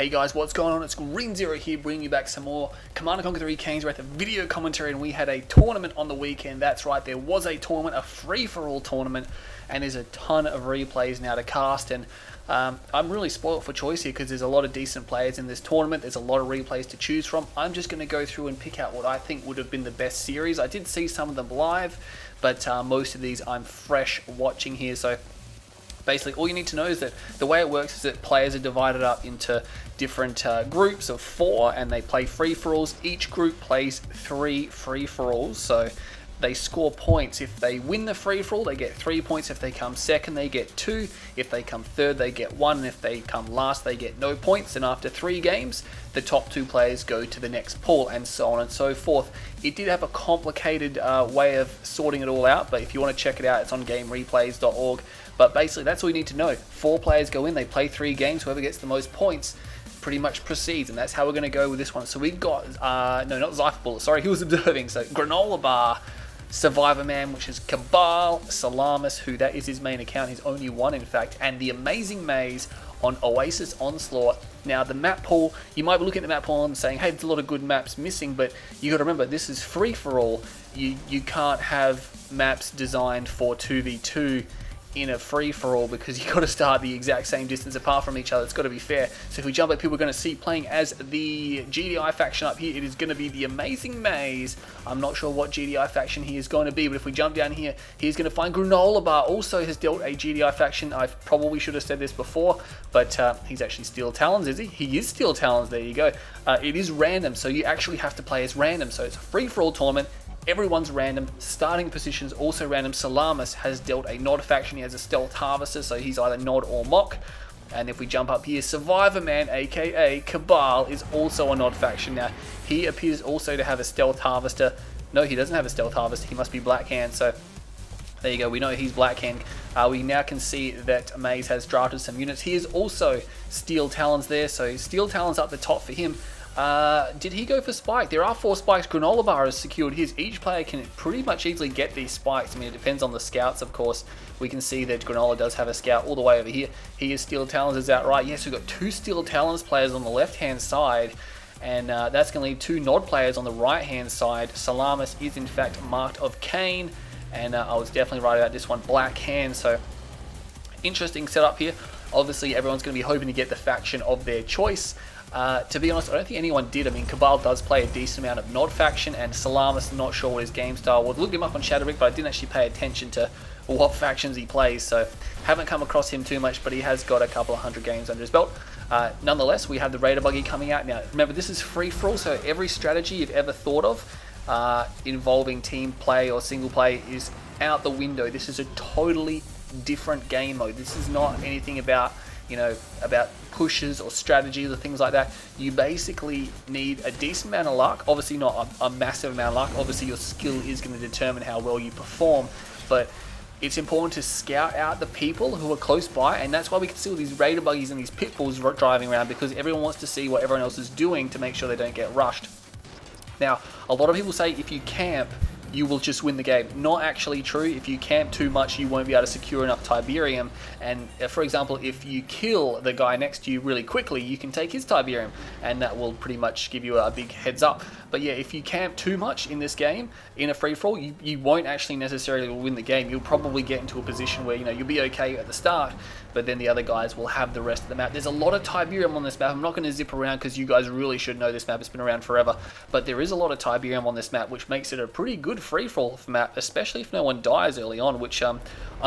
Hey guys, what's going on? It's Green Zero here, bringing you back some more Command & Conquer 3 Kanes. We're at the video commentary, and we had a tournament on the weekend. That's right, there was a tournament, a free-for-all tournament, and there's a ton of replays now to cast. And I'm really spoiled for choice here because there's a lot of decent players in this tournament. There's a lot of replays to choose from. I'm just going to go through and pick out what I think would have been the best series. I did see some of them live, but most of these I'm fresh watching here. So basically, all you need to know is that the way it works is that players are divided up into different groups of 4, and they play free-for-alls. Each group plays 3 free-for-alls, so they score points. If they win the free-for-all, they get 3 points. If they come second, they get 2. If they come third, they get 1. And if they come last, they get no points. And after 3 games, the top 2 players go to the next pool, and so on and so forth. It did have a complicated way of sorting it all out, but if you want to check it out, it's on GameReplays.org. But basically, that's all you need to know. 4 players go in, they play 3 games. Whoever gets the most points pretty much proceeds, and that's how we're going to go with this one. So we got, no, not Zypher Bullet, sorry, he was observing. So Granola Bar, Survivorman, which is Cabal, Salamis, who that is his main account, he's only one in fact, and the Amazing Maze on Oasis Onslaught. Now the map pool, you might be looking at the map pool and saying, hey, there's a lot of good maps missing, but you got to remember, this is free for all. You can't have maps designed for 2v2 in a free-for-all because you've got to start the exact same distance apart from each other. It's got to be fair. So if we jump up here, we're going to see playing as the GDI faction up here. It is going to be the Amazing Maze. I'm not sure what GDI faction he is going to be, but if we jump down here, he's going to find Granola Bar. Also has dealt a GDI faction. I probably should have said this before, but he's actually Steel Talons, is he? He is Steel Talons. There you go. It is random, so you actually have to play as random. So it's a free-for-all tournament. Everyone's random. Starting positions also random. Salamis has dealt a Nod faction. He has a Stealth Harvester, so he's either Nod or Mock. And if we jump up here, Survivorman, aka Cabal, is also a Nod faction. Now, he appears also to have a Stealth Harvester. No, he doesn't have a Stealth Harvester. He must be Blackhand. So there you go. We know he's Blackhand. We now can see that Maze has drafted some units. He is also Steel Talons there. So Steel Talons up the top for him. Did he go for Spike? There are 4 spikes. Granola Bar has secured his. Each player can pretty much easily get these spikes. I mean, it depends on the scouts, of course. We can see that Granola does have a scout all the way over here. He is Steel Talons is outright. Yes, we've got 2 Steel Talons players on the left-hand side, and that's going to leave 2 Nod players on the right-hand side. Salamis is, in fact, marked of Kane, and I was definitely right about this one, Black Hand. So, interesting setup here. Obviously, everyone's going to be hoping to get the faction of their choice. To be honest, I don't think anyone did. I mean, Cabal does play a decent amount of Nod faction, and Salamis, not sure what his game style was. Looked him up on Shadowbrick, but I didn't actually pay attention to what factions he plays, so haven't come across him too much, but he has got a couple of 100 games under his belt. Nonetheless, we have the Raider Buggy coming out. Now, remember, this is free-for-all, so every strategy you've ever thought of involving team play or single play is out the window. This is a totally different game mode. This is not anything about, you know, about pushes or strategies or things like that. You basically need a decent amount of luck. Obviously not a massive amount of luck. Obviously your skill is going to determine how well you perform, but it's important to scout out the people who are close by, and that's why we can see all these Raider Buggies and these pit bulls driving around, because everyone wants to see what everyone else is doing to make sure they don't get rushed. Now, a lot of people say if you camp, you will just win the game. Not actually true. If you camp too much, you won't be able to secure enough Tiberium. And for example, if you kill the guy next to you really quickly, you can take his Tiberium, and that will pretty much give you a big heads up. But yeah, if you camp too much in this game, in a free-for-all, you won't actually necessarily win the game. You'll probably get into a position where, you know, you'll be okay at the start, but then the other guys will have the rest of the map. There's a lot of Tiberium on this map. I'm not going to zip around because you guys really should know this map. It's been around forever. But there is a lot of Tiberium on this map, which makes it a pretty good free-for-all map, especially if no one dies early on, which I'm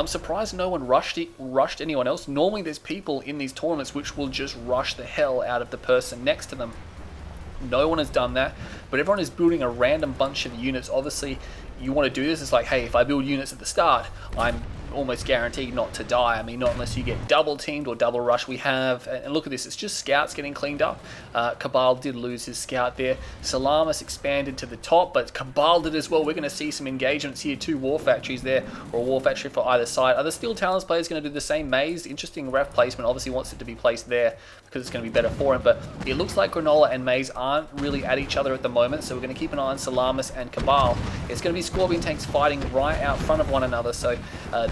surprised no one rushed anyone else. Normally there's people in these tournaments which will just rush the hell out of the person next to them. No one has done that, but everyone is building a random bunch of units. Obviously, you want to do this. It's like, hey, if I build units at the start, I'm almost guaranteed not to die. I mean, not unless you get double teamed or double rush. We have, and look at this, it's just scouts getting cleaned up. Cabal did lose his scout there. Salamis expanded to the top, but Cabal did as well. We're going to see some engagements here, 2 war factories there, or a war factory for either side. Are the Steel Talons players going to do the same? Maze, interesting ref placement, obviously wants it to be placed there because it's going to be better for him, but it looks like Granola and Maze aren't really at each other at the moment, so we're going to keep an eye on Salamis and Cabal. It's going to be Scorpion tanks fighting right out front of one another, so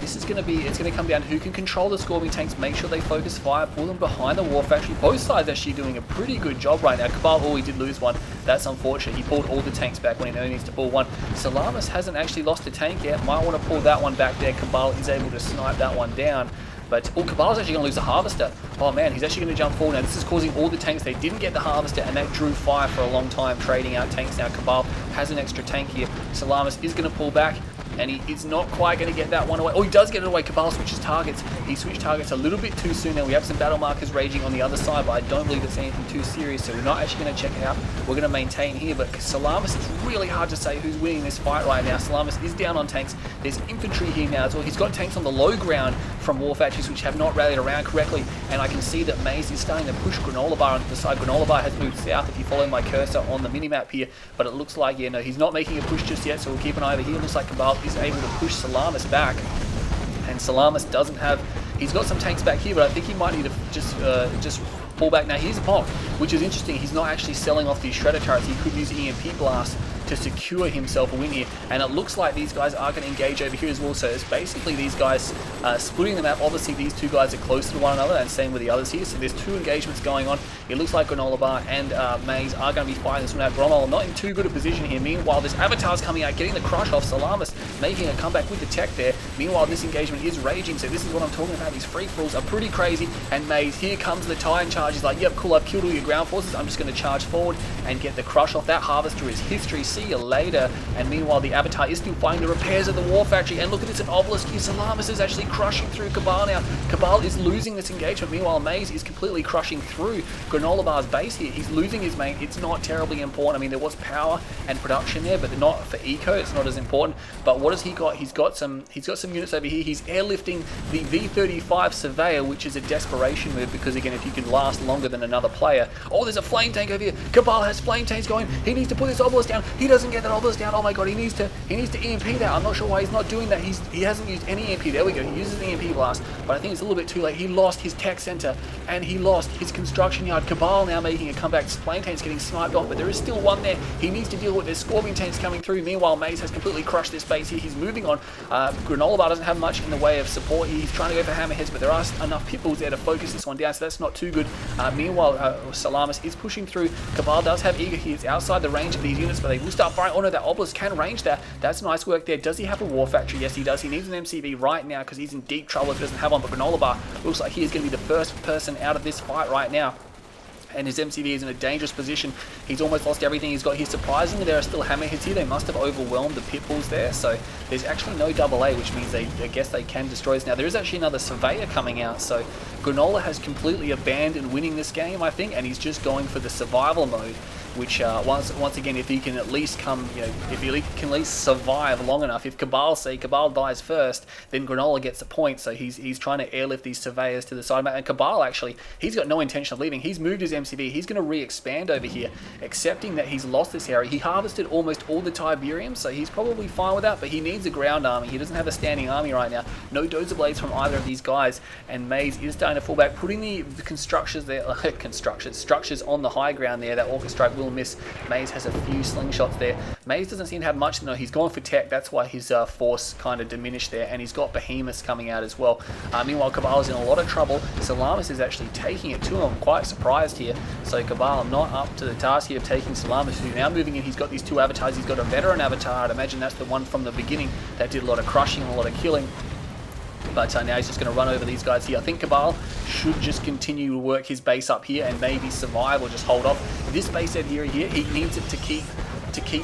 this this is going to come down to who can control the scorpion tanks, make sure they focus fire, pull them behind the war factory. Both sides actually doing a pretty good job right now. Cabal, he did lose one. That's unfortunate. He pulled all the tanks back when he only needs to pull one. Salamis hasn't actually lost a tank yet. Might want to pull that one back there. Cabal is able to snipe that one down. But Cabal's actually going to lose the harvester. Oh man, he's actually going to jump forward now. This is causing all the tanks. They didn't get the harvester, and that drew fire for a long time, trading out tanks now. Cabal has an extra tank here. Salamis is going to pull back, and he is not quite going to get that one away. Oh, he does get it away. Cabal switches targets. He switched targets a little bit too soon. Now we have some battle markers raging on the other side, but I don't believe it's anything too serious, so we're not actually going to check it out. We're going to maintain here, but Salamis, it's really hard to say who's winning this fight right now. Salamis is down on tanks. There's infantry here now as well. He's got tanks on the low ground from war factories which have not rallied around correctly, and I can see that Maze is starting to push Granola Bar onto the side. Granola Bar has moved south if you follow my cursor on the minimap here, but it looks like, yeah, no, he's not making a push just yet, so we'll keep an eye over here. It looks like Cabal is able to push Salamis back, and Salamis doesn't have, he's got some tanks back here, but I think he might need to just pull back. Now here's a bomb, which is interesting. He's not actually selling off these shredder turrets. He could use EMP blast to secure himself a win here, and it looks like these guys are going to engage over here as well. So it's basically these guys splitting the map. Obviously these two guys are closer to one another, and same with the others here. So there's two engagements going on. It looks like Granola Bar and Maze are going to be fighting this one out. Granola not in too good a position here. Meanwhile, this Avatar's coming out, getting the crush off. Salamis making a comeback with the tech there. Meanwhile, this engagement is raging, so this is what I'm talking about. These free-for-alls are pretty crazy, and Maze, here comes the Titan charge. He's like, yep, cool, I've killed all your ground forces. I'm just going to charge forward and get the crush off. That harvester is history. See you later. And meanwhile, the Avatar is still fighting the repairs of the war factory. And look at this, an obelisk here. Salamis is actually crushing through Cabal now. Cabal is losing this engagement. Meanwhile, Maze is completely crushing through Granola Bar's base here. He's losing his main. It's not terribly important. I mean, there was power and production there, but not for eco. It's not as important. But what has he got? He's got some units over here. He's airlifting the V-35 Surveyor, which is a desperation move, because again, if you can last longer than another player. Oh, there's a flame tank over here. Cabal has flame tanks going. He needs to put this obelisk down. He doesn't get that obelisk down. Oh my god, he needs to EMP that. I'm not sure why he's not doing that. He hasn't used any EMP. There we go. He uses the EMP blast, but I think it's a little bit too late. He lost his tech center and he lost his construction yard. Cabal now making a comeback. Flame tanks getting sniped off, but there is still one there. He needs to deal with this Scorpion tanks coming through. Meanwhile, Maze has completely crushed this base here. He's moving on. Granola Bar doesn't have much in the way of support. He's trying to go for hammerheads, but there are enough pitbulls there to focus this one down, so that's not too good. Meanwhile, Salamis is pushing through. Cabal does have Eager. He is outside the range of these units, but they will start firing. Oh no, that obelisk can range that. That's nice work there. Does he have a war factory? Yes, he does. He needs an MCV right now because he's in deep trouble if he doesn't have one. But Granola Bar looks like he is going to be the first person out of this fight right now, and his MCV is in a dangerous position. He's almost lost everything he's got here. Surprisingly, there are still hammerheads here. They must have overwhelmed the pitbulls there, so there's actually no AA, which means I guess they can destroy this. Now, there is actually another Surveyor coming out, so Granola has completely abandoned winning this game, I think, and he's just going for the survival mode, which once again, if he can at least if he can at least survive long enough, if Cabal dies first, then Granola gets a point. So he's trying to airlift these Surveyors to the side, and Cabal actually, he's got no intention of leaving. He's moved his MCV. He's going to re-expand over here, accepting that he's lost this area. He harvested almost all the Tiberium, so he's probably fine with that, but he needs a ground army. He doesn't have a standing army right now. No Dozer Blades from either of these guys, and Maze is starting to fall back, putting the constructions there, structures on the high ground there. That Orca Strike will miss. Maze has a few slingshots there. Maze doesn't seem to have much. No, he's gone for tech. That's why his force kind of diminished there, and he's got Behemoths coming out as well. Meanwhile, Cabal is in a lot of trouble. Salamis is actually taking it to him. I'm quite surprised here. So Cabal not up to the task here of taking Salamis, who's now moving in. He's got these two avatars. He's got a veteran avatar. I'd imagine that's the one from the beginning that did a lot of crushing and a lot of killing. But now he's just going to run over these guys here. I think Cabal should just continue to work his base up here and maybe survive or just hold off. This base here, he needs it to keep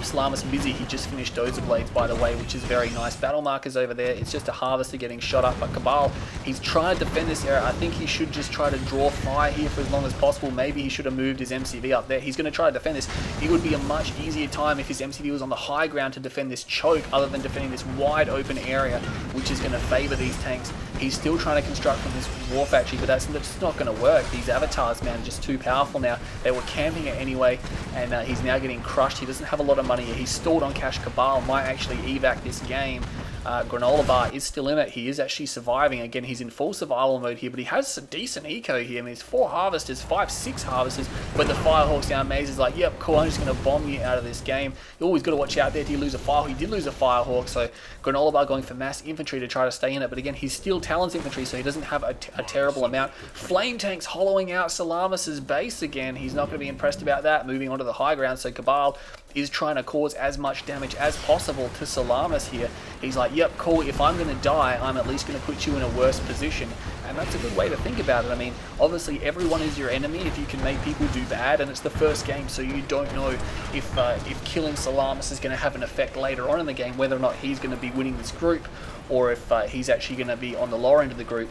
Salamis busy. He just finished Dozer Blades, by the way, which is very nice. Battle markers over there. It's just a harvester getting shot up. But Cabal, he's trying to defend this area. I think he should just try to draw fire here for as long as possible. Maybe he should have moved his MCV up there. He's going to try to defend this. It would be a much easier time if his MCV was on the high ground to defend this choke, other than defending this wide open area, which is going to favor these tanks. He's still trying to construct from this war factory, but that's just not going to work. These avatars, man, are just too powerful now. They were camping it anyway, and he's now getting crushed. He doesn't have a lot of money here. He's stalled on cash. Cabal might actually evac this game. Granola Bar is still in it. He is actually surviving. Again, he's in full survival mode here, but he has a decent eco here. I mean, it's 4 harvesters, 5, 6 harvesters, but the Firehawks down. Maze is like, yep, cool, I'm just going to bomb you out of this game. You always got to watch out there. Did he lose a Firehawk? He did lose a Firehawk, so Granola Bar going for mass infantry to try to stay in it, but again, he's still Talon's infantry, so he doesn't have a terrible amount. Flame Tanks hollowing out Salamis's base again. He's not going to be impressed about that. Moving on to the high ground, so Cabal is trying to cause as much damage as possible to Salamis here. He's like, yep, cool, if I'm going to die, I'm at least going to put you in a worse position. And that's a good way to think about it. I mean, obviously everyone is your enemy if you can make people do bad, and it's the first game, so you don't know if killing Salamis is going to have an effect later on in the game, whether or not he's going to be winning this group, or if he's actually going to be on the lower end of the group,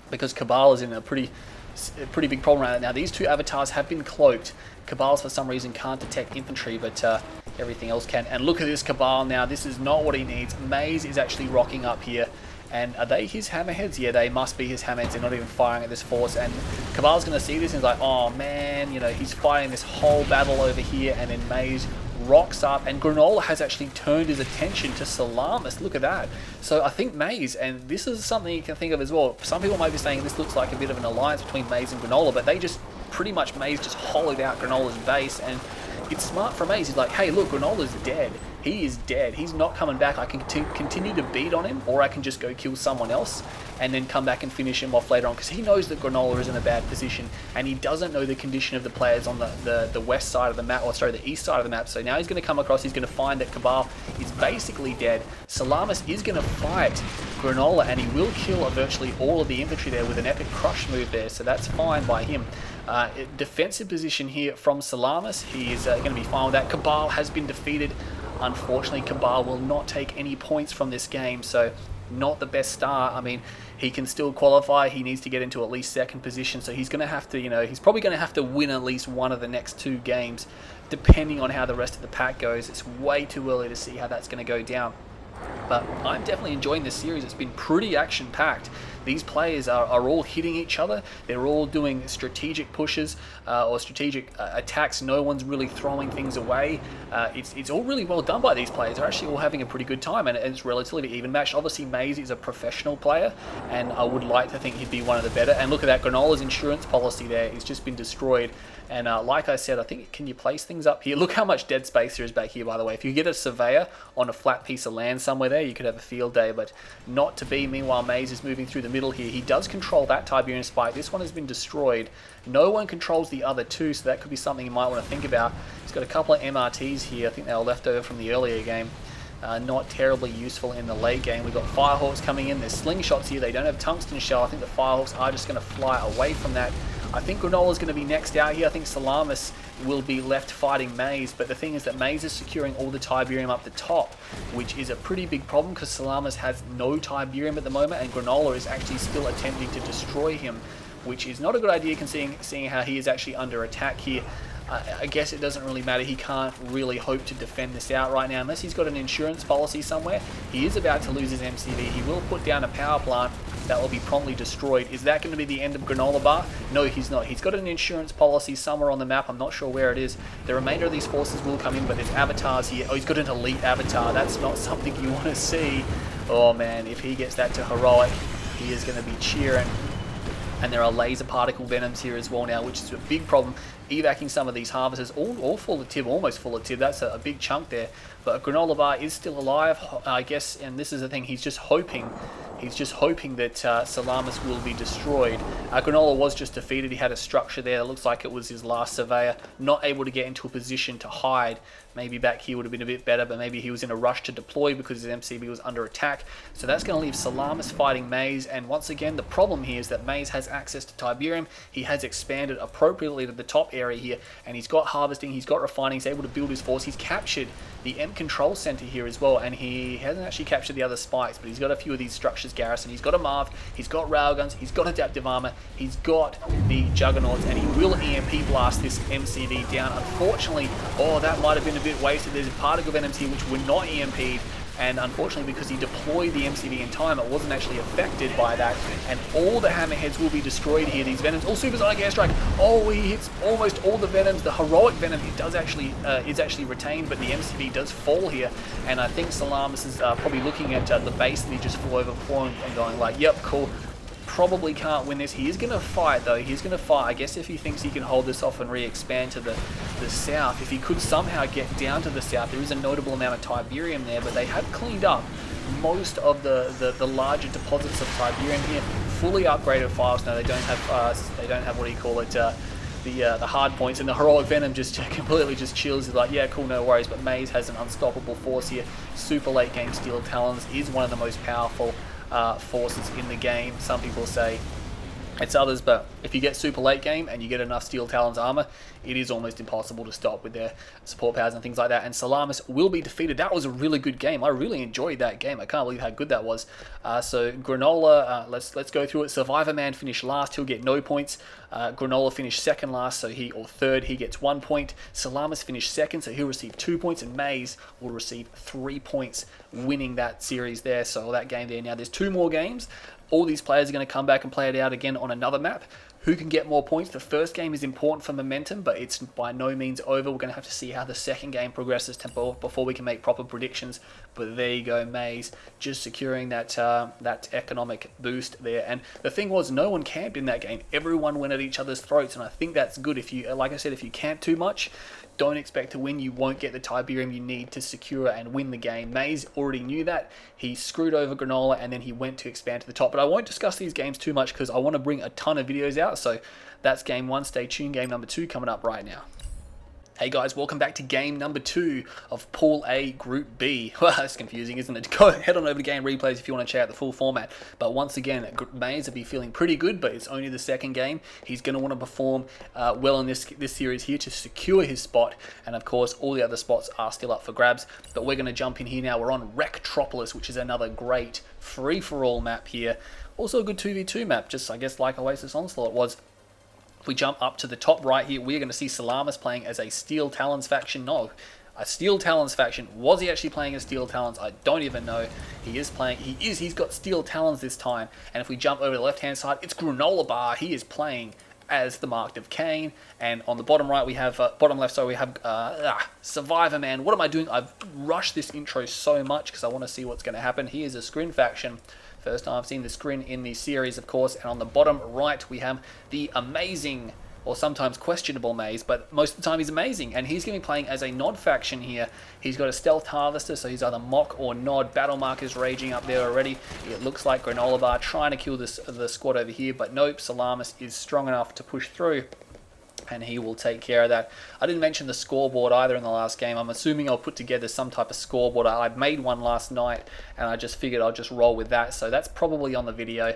because Cabal is in a pretty big problem right now. These two avatars have been cloaked. Cabal, for some reason, can't detect infantry, but everything else can. And look at this Cabal now. This is not what he needs. Maze is actually rocking up here. And are they his hammerheads? Yeah, they must be his hammerheads. They're not even firing at this force. And Cabal's going to see this and he's like, oh man, you know, he's fighting this whole battle over here. And then Maze rocks up, and Granola has actually turned his attention to Salamis. Look at that. So I think Maze, and this is something you can think of as well. Some people might be saying this looks like a bit of an alliance between Maze and Granola, but they just pretty much, Maze just hollowed out Granola's base, and it's smart for Maze. He's like, hey, look, Granola's dead. He is dead. He's not coming back. I can continue to beat on him, or I can just go kill someone else and then come back and finish him off later on, because he knows that Granola is in a bad position, and he doesn't know the condition of the players on the west side of the map, or sorry, the east side of the map. So now he's going to come across, he's going to find that Cabal is basically dead. Salamis is going to fight Granola, and he will kill virtually all of the infantry there with an epic crush move there, so that's fine by him. Defensive position here from Salamis. He is going to be fine with that. Cabal has been defeated. Unfortunately, Cabal will not take any points from this game, so not the best start. I mean, he can still qualify. He needs to get into at least second position, so he's going to have to, you know, he's probably going to have to win at least one of the next 2 games, depending on how the rest of the pack goes. It's way too early to see how that's going to go down. But I'm definitely enjoying this series. It's been pretty action-packed. These players are all hitting each other. They're all doing strategic pushes or strategic attacks. No one's really throwing things away. It's all really well done by these players. They're actually all having a pretty good time, and it's relatively even matched. Obviously, Maze is a professional player, and I would like to think he'd be one of the better. And look at that, Granola's insurance policy there. It's just been destroyed. And like I said, I think, can you place things up here? Look how much dead space there is back here, by the way. If you get a surveyor on a flat piece of land somewhere there, you could have a field day, but not to be. Meanwhile, Maze is moving through the middle here. He does control that Tiberian spike. This one has been destroyed. No one controls the other 2, so that could be something you might want to think about. He's got a couple of MRTs here. I think they were left over from the earlier game. Not terribly useful in the late game. We've got Firehawks coming in. There's slingshots here. They don't have tungsten shell. I think the Firehawks are just going to fly away from that. I think Granola's going to be next out here. I think Salamis will be left fighting Maze, but the thing is that Maze is securing all the Tiberium up the top, which is a pretty big problem because Salamis has no Tiberium at the moment, and Granola is actually still attempting to destroy him, which is not a good idea considering seeing how he is actually under attack here. I guess it doesn't really matter. He can't really hope to defend this out right now unless he's got an insurance policy somewhere. He is about to lose his MCV. He will put down a power plant that will be promptly destroyed. Is that going to be the end of Granola Bar? No, he's not. He's got an insurance policy somewhere on the map. I'm not sure where it is. The remainder of these forces will come in, but there's avatars here. Oh, he's got an elite avatar. That's not something you want to see. Oh man, if he gets that to heroic, he is going to be cheering. And there are laser particle venoms here as well now, which is a big problem. Evacing some of these harvesters, all full of tib, almost full of tib. That's a big chunk there. But Granola Bar is still alive, I guess, and this is the thing. He's just hoping that Salamis will be destroyed. Granola was just defeated. He had a structure there. It looks like it was his last surveyor. Not able to get into a position to hide. Maybe back here would have been a bit better, but maybe he was in a rush to deploy because his MCV was under attack. So that's going to leave Salamis fighting Maze, and once again, the problem here is that Maze has access to Tiberium. He has expanded appropriately to the top area here, and he's got harvesting, he's got refining, he's able to build his force. He's captured the M control center here as well, and he hasn't actually captured the other spikes, but he's got a few of these structures garrison. He's got a Marv, he's got railguns, he's got adaptive armor, he's got the Juggernauts, and he will EMP blast this MCV down. Unfortunately, oh, that might have been a bit wasted. There's particle venoms here which were not EMP'd. and unfortunately because he deployed the MCV in time, it wasn't actually affected by that, and all the hammerheads will be destroyed here. These Venoms, all Super Sonic Airstrike, oh, he hits almost all the Venoms. The heroic Venom, it does actually, is actually retained, but the MCV does fall here, and I think Salamis is probably looking at the base that he just flew over before and going like, yep, cool. Probably can't win this. He is going to fight though. He's going to fight. I guess if he thinks he can hold this off and re-expand to the south, if he could somehow get down to the south, there is a notable amount of Tiberium there, but they have cleaned up most of the larger deposits of Tiberium here. Fully upgraded files now. They don't have what do you call it? The hard points, and the heroic Venom just completely just chills. He's like, yeah, cool, no worries. But Maze has an unstoppable force here. Super late game Steel Talons is one of the most powerful forces in the game. Some people say it's others, but if you get super late game and you get enough Steel Talons armor, it is almost impossible to stop with their support powers and things like that. And Salamis will be defeated. That was a really good game. I really enjoyed that game. I can't believe how good that was. So Granola, let's go through it. Survivorman finished last. He'll get no points. Granola finished second last, or third. He gets 1 point. Salamis finished second, so he'll receive 2 points, and Maze will receive 3 points, winning that series there. So that game there. Now there's 2 more games. All these players are going to come back and play it out again on another map. Who can get more points? The first game is important for momentum, but it's by no means over. We're going to have to see how the second game progresses before we can make proper predictions. But there you go, Maze, just securing that economic boost there. And the thing was, no one camped in that game. Everyone went at each other's throats, and I think that's good. If you, like I said, if you camp too much, don't expect to win. You won't get the Tiberium you need to secure and win the game. Maze already knew that. He screwed over Granola, and then he went to expand to the top. But I won't discuss these games too much because I want to bring a ton of videos out. So that's game 1. Stay tuned. Game number 2 coming up right now. Hey guys, welcome back to game number 2 of Pool A Group B. Well, that's confusing, isn't it? Go head on over to GameReplays if you want to check out the full format. But once again, Maze will be feeling pretty good, but it's only the second game. He's going to want to perform well in this series here to secure his spot. And of course, all the other spots are still up for grabs. But we're going to jump in here now. We're on Rectropolis, which is another great free-for-all map here. Also a good 2v2 map, just I guess like Oasis Onslaught was. If we jump up to the top right here, we're going to see Salamis playing as a Steel Talons faction. No, a Steel Talons faction. Was he actually playing as Steel Talons? I don't even know. He is playing. He's got Steel Talons this time. And if we jump over to the left-hand side, it's Granola Bar. He is playing as the marked of Kane. And on the bottom right, we have, bottom left, sorry, we have Survivorman. What am I doing? I've rushed this intro so much because I want to see what's going to happen. He is a Scrin faction. First time I've seen the Scrin in the series, of course. And on the bottom right, we have the amazing, or sometimes questionable Maze, but most of the time he's amazing. And he's going to be playing as a Nod faction here. He's got a Stealth Harvester, so he's either Mock or Nod. Battle Mark is raging up there already. It looks like Granola Bar trying to kill the squad over here, but nope, Salamis is strong enough to push through, and he will take care of that. I didn't mention the scoreboard either in the last game. I'm assuming I'll put together some type of scoreboard. I made one last night, and I just figured I'll just roll with that. So that's probably on the video.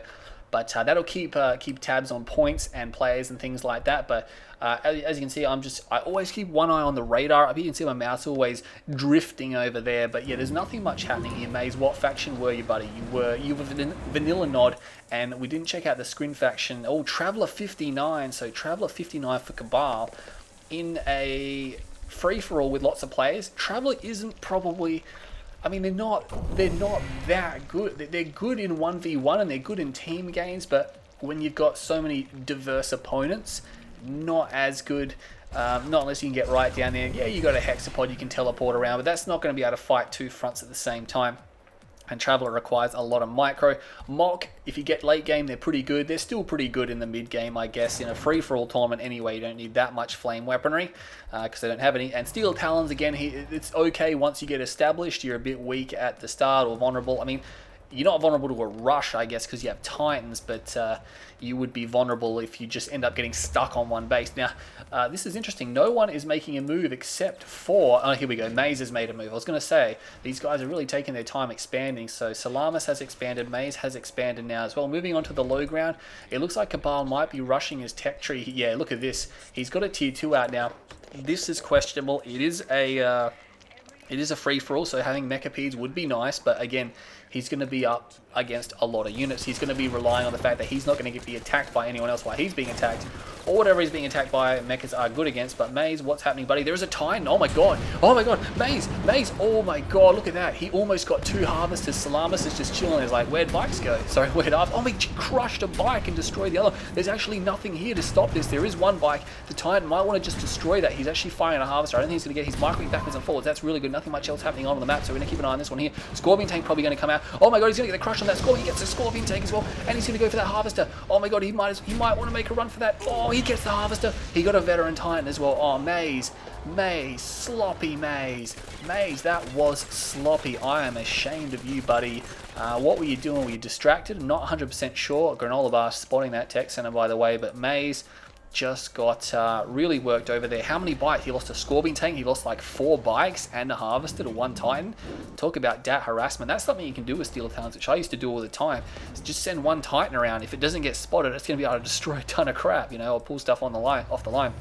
But that'll keep tabs on points and players and things like that. But as you can see, I always keep one eye on the radar. You can see my mouse always drifting over there. But yeah, there's nothing much happening here. Maze, what faction were you, buddy? You were Vanilla Nod, and we didn't check out the Scrin faction. Oh, Traveler 59. So Traveler 59 for Cabal in a free for all with lots of players. Traveler isn't probably. I mean, they're not that good. They're good in 1v1 and they're good in team games, but when you've got so many diverse opponents, not as good. Not unless you can get right down there. Yeah, you got a hexapod you can teleport around, but that's not going to be able to fight 2 fronts at the same time. And Traveler requires a lot of micro. Mock, if you get late game, they're pretty good. They're still pretty good in the mid game, I guess. In a free-for-all tournament anyway, you don't need that much flame weaponry because they don't have any. And Steel Talons, again, it's okay once you get established. You're a bit weak at the start or vulnerable. I mean, you're not vulnerable to a rush, I guess, because you have Titans, but you would be vulnerable if you just end up getting stuck on one base. Now, this is interesting. No one is making a move except for... Oh, here we go. Maze has made a move. I was going to say, these guys are really taking their time expanding. So Salamis has expanded. Maze has expanded now as well. Moving on to the low ground, it looks like Cabal might be rushing his tech tree. Yeah, look at this. He's got a tier 2 out now. This is questionable. It is a free-for-all, so having Mechapedes would be nice, but again, he's going to be up against a lot of units. He's going to be relying on the fact that he's not going to be attacked by anyone else while he's being attacked, or whatever he's being attacked by, mechas are good against. But Maze, what's happening, buddy? There is a Titan. Oh my god. Oh my god. Maze. Oh my god. Look at that. He almost got 2 harvesters. Salamis is just chilling. He's like, where'd bikes go? Sorry, where'd up? Oh, he crushed a bike and destroyed the other. There's actually nothing here to stop this. There is one bike. The Titan might want to just destroy that. He's actually firing a harvester. I don't think he's going to get his microwave backwards and forwards. That's really good. Nothing much else happening on the map, so we're going to keep an eye on this one here. Scorpion tank probably going to come out. Oh my god, he's going to get the crush on that Scorpion. He gets the Scorpion tank as well, and he's going to go for that harvester. Oh my god, he might want to make a run for that. Oh, he gets the harvester. He got a veteran Titan as well. Oh, Maze, sloppy Maze, that was sloppy. I am ashamed of you, buddy. What were you doing? Were you distracted? I'm not 100% sure. Granola Bar spotting that tech center, by the way, but Maze just got really worked over there. How many bikes? He lost a Scorpion tank. He lost like 4 bikes and a harvester to 1 Titan. Talk about dat harassment. That's something you can do with Steel Talents, which I used to do all the time. Just send 1 Titan around. If it doesn't get spotted, it's going to be able to destroy a ton of crap, you know, or pull stuff on the line, off the line.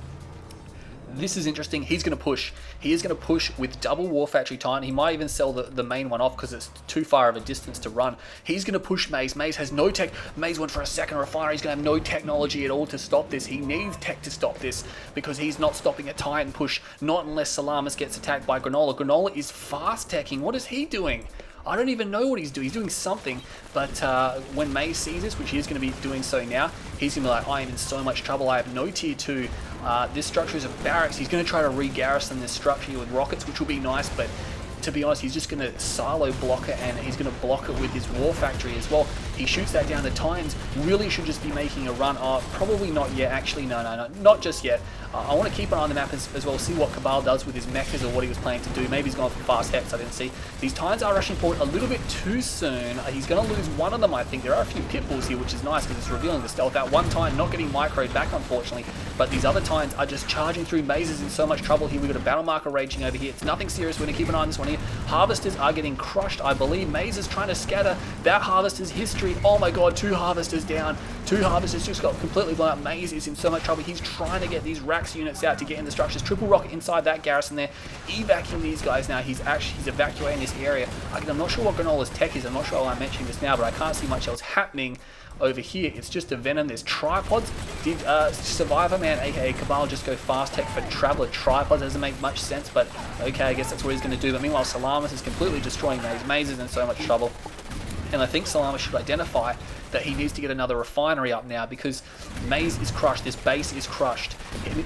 This is interesting. He's going to push. He is going to push with double War Factory Titan. He might even sell the main one off because it's too far of a distance to run. He's going to push Maze. Maze has no tech. Maze went for a second refinery. He's going to have no technology at all to stop this. He needs tech to stop this because he's not stopping a Titan push. Not unless Salamis gets attacked by Granola. Granola is fast teching. What is he doing? I don't even know what he's doing. He's doing something, but when Maze sees this, which he is going to be doing so now, he's going to be like, I am in so much trouble. I have no tier 2. This structure is a barracks. He's going to try to re-garrison this structure here with rockets, which will be nice, but to be honest, he's just going to silo block it, and he's going to block it with his War Factory as well. He shoots that down. The Titans really should just be making a run. Probably not yet. Actually, no, not just yet. I want to keep an eye on the map as well, see what Cabal does with his mechas or what he was planning to do. Maybe he's gone for fast hex, I didn't see. These Titans are rushing forward a little bit too soon. He's going to lose one of them, I think. There are a few pit bulls here, which is nice because it's revealing the stealth. That one Titan not getting microed back, unfortunately, but these other Titans are just charging through. Maze is in so much trouble here. We've got a battle marker raging over here. It's nothing serious. We're going to keep an eye on this one here. Harvesters are getting crushed, I believe. Maze is trying to scatter. That Harvester's history. Oh my god, 2 Harvesters down. 2 Harvesters just got completely blown up. Maze is in so much trouble. He's trying to get these Rax units out to get in the structures. Triple rocket inside that garrison there. Evacuating these guys now. He's evacuating this area. I'm not sure what Granola's tech is. I'm not sure why I'm mentioning this now, but I can't see much else happening over here. It's just a Venom. There's tripods. Did Survivorman, aka Cabal, just go fast tech for Traveler tripods? Doesn't make much sense, but okay, I guess that's what he's going to do. But meanwhile, Salamis is completely destroying Maze. Maze is in so much trouble. And I think Salamis should identify that he needs to get another refinery up now because Maze is crushed, this base is crushed.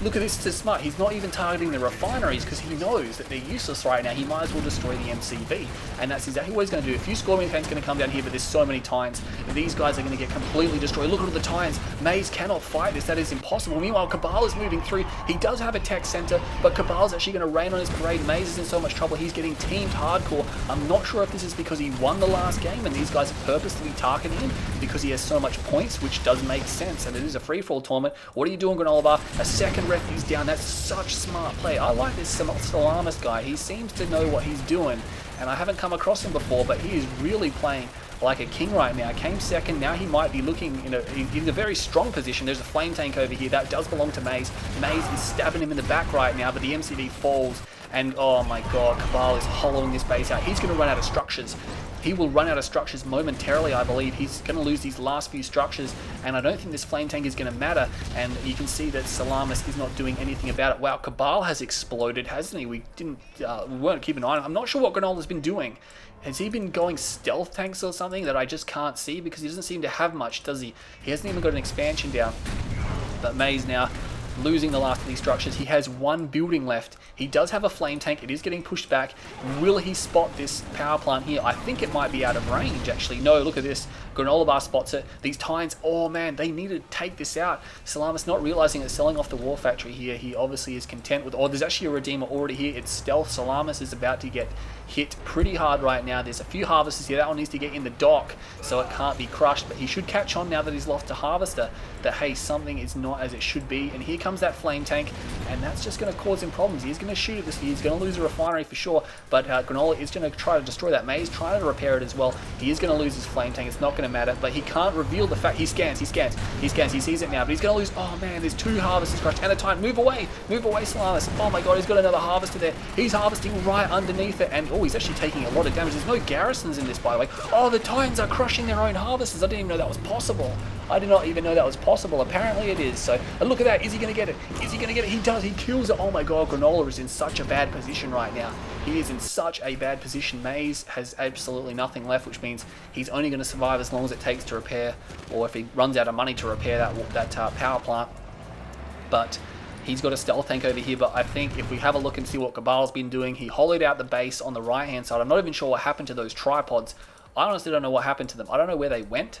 Look at this, it's smart. He's not even targeting the refineries because he knows that they're useless right now. He might as well destroy the MCV, and that's exactly what he's going to do. A few Scorpion Kane's going to come down here, but there's so many Titans. These guys are going to get completely destroyed. Look at all the Titans. Maze cannot fight this. That is impossible. Meanwhile, Cabal is moving through. He does have a tech center, but Cabal's actually going to rain on his parade. Maze is in so much trouble. He's getting teamed hardcore. I'm not sure if this is because he won the last game and these guys are purposely targeting him because he has so much points, which does make sense, and it is a free-for-all tournament. What are you doing, Granola Bar? A second refuge down. That's such smart play. I like this Salamis guy. He seems to know what he's doing, and I haven't come across him before, but he is really playing like a king right now. Came second. Now he might be looking in a very strong position. There's a flame tank over here. That does belong to Maze. Maze is stabbing him in the back right now, but the MCV falls, and oh my god, Cabal is hollowing this base out. He's going to run out of structures. He will run out of structures momentarily, I believe. He's going to lose these last few structures, and I don't think this flame tank is going to matter. And you can see that Salamis is not doing anything about it. Wow, Cabal has exploded, hasn't he? We weren't keeping an eye on him. I'm not sure what Granola's been doing. Has he been going stealth tanks or something that I just can't see? Because he doesn't seem to have much, does he? He hasn't even got an expansion down. But Maze now losing the last of these structures. He has one building left. He does have a flame tank. It is getting pushed back. Will he spot this power plant here? I think it might be out of range, actually. No, look at this. Granola Bar spots it. These Titans, oh man, they need to take this out. Salamis not realizing it's selling off the War Factory here. He obviously is content with, there's actually a Redeemer already here. It's stealth. Salamis is about to get hit pretty hard right now. There's a few Harvesters here. That one needs to get in the dock so it can't be crushed, but he should catch on now that he's lost a Harvester that, hey, something is not as it should be. And here comes that flame tank, and that's just going to cause him problems. He's going to shoot at this. He's going to lose a refinery for sure, but Granola is going to try to destroy that Maze, trying to repair it as well. He is going to lose his flame tank. It's not going going to matter, but he can't reveal the fact. He scans, he sees it now, but he's going to lose. Oh man, there's 2 harvesters crushed, and the time. Move away, Salamis. Oh my god, he's got another harvester there. He's harvesting right underneath it, and oh, he's actually taking a lot of damage. There's no garrisons in this, by the way. Oh, the Titans are crushing their own harvesters. I didn't even know that was possible. I did not even know that was possible. Apparently it is. So, and look at that. Is he going to get it? Is he going to get it? He does. He kills it. Oh my god, Granola is in such a bad position right now. He is in such a bad position. Maze has absolutely nothing left, which means he's only going to survive as long as it takes to repair, or if he runs out of money to repair that power plant. But he's got a stealth tank over here, but I think if we have a look and see what Cabal's been doing, he hollowed out the base on the right-hand side. I'm not even sure what happened to those tripods. I honestly don't know what happened to them. I don't know where they went,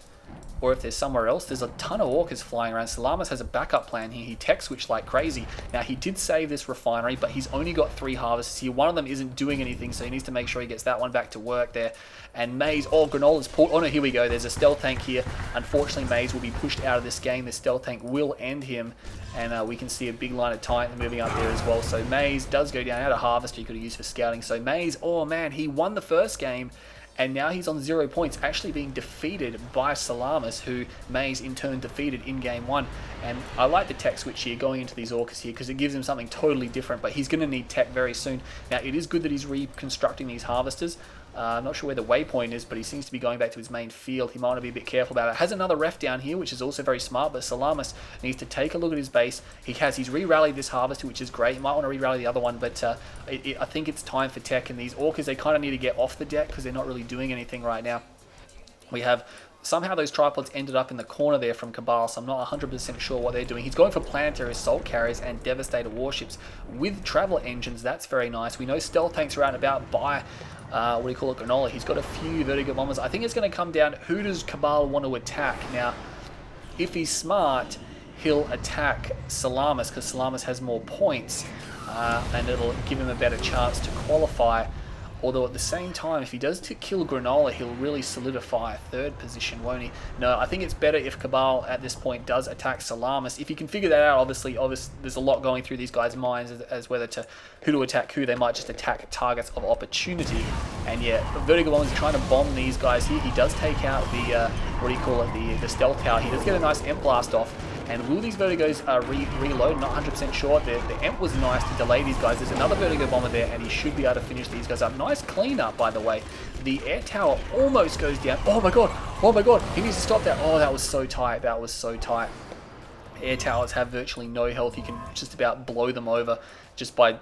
or if there's somewhere else. There's a ton of orcas flying around. Salamis has a backup plan here. He tech switched like crazy. Now, he did save this refinery, but he's only got 3 harvests here. One of them isn't doing anything, so he needs to make sure he gets that one back to work there. And Maze, oh, Granola's pulled. Oh no, here we go. There's a stealth tank here. Unfortunately, Maze will be pushed out of this game. The stealth tank will end him, and we can see a big line of Titan moving up there as well. So Maze does go down. Out of harvester he could have used for scouting. So Maze, oh man, he won the first game, and now he's on 0 points, actually being defeated by Salamis, who Maze in turn defeated in game 1. And I like the tech switch here, going into these orcas here, because it gives him something totally different, but he's going to need tech very soon. Now, it is good that he's reconstructing these harvesters. I'm not sure where the waypoint is, but he seems to be going back to his main field. He might want to be a bit careful about it. Has another ref down here, which is also very smart, but Salamis needs to take a look at his base. He's re-rallied this harvester, which is great. He might want to re-rally the other one, but I think it's time for tech, and these orcas, they kind of need to get off the deck because they're not really doing anything right now. We have somehow those tripods ended up in the corner there from Cabal, so I'm not 100% sure what they're doing. He's going for planetary assault carriers and devastator warships with travel engines. That's very nice. We know stealth tanks are out and about by Granola. He's got a few vertigo bombers. I think it's going to come down, who does Cabal want to attack? Now, if he's smart, he'll attack Salamis, because Salamis has more points, and it'll give him a better chance to qualify. Although at the same time, if he does kill Granola, he'll really solidify a 3rd position, won't he? No, I think it's better if Cabal at this point does attack Salamis. If you can figure that out, obviously there's a lot going through these guys' minds as whether who to attack who. They might just attack targets of opportunity. And yeah, Vertigo Bomber's trying to bomb these guys here. He does take out the the stealth tower. He does get a nice Emp blast off. And will these Vertigos reload? Not 100% sure. The Emp was nice to delay these guys. There's another Vertigo Bomber there, and he should be able to finish these guys up. Nice cleanup, by the way. The air tower almost goes down. Oh my god! Oh my god! He needs to stop that. Oh, that was so tight. That was so tight. Air towers have virtually no health. You can just about blow them over just by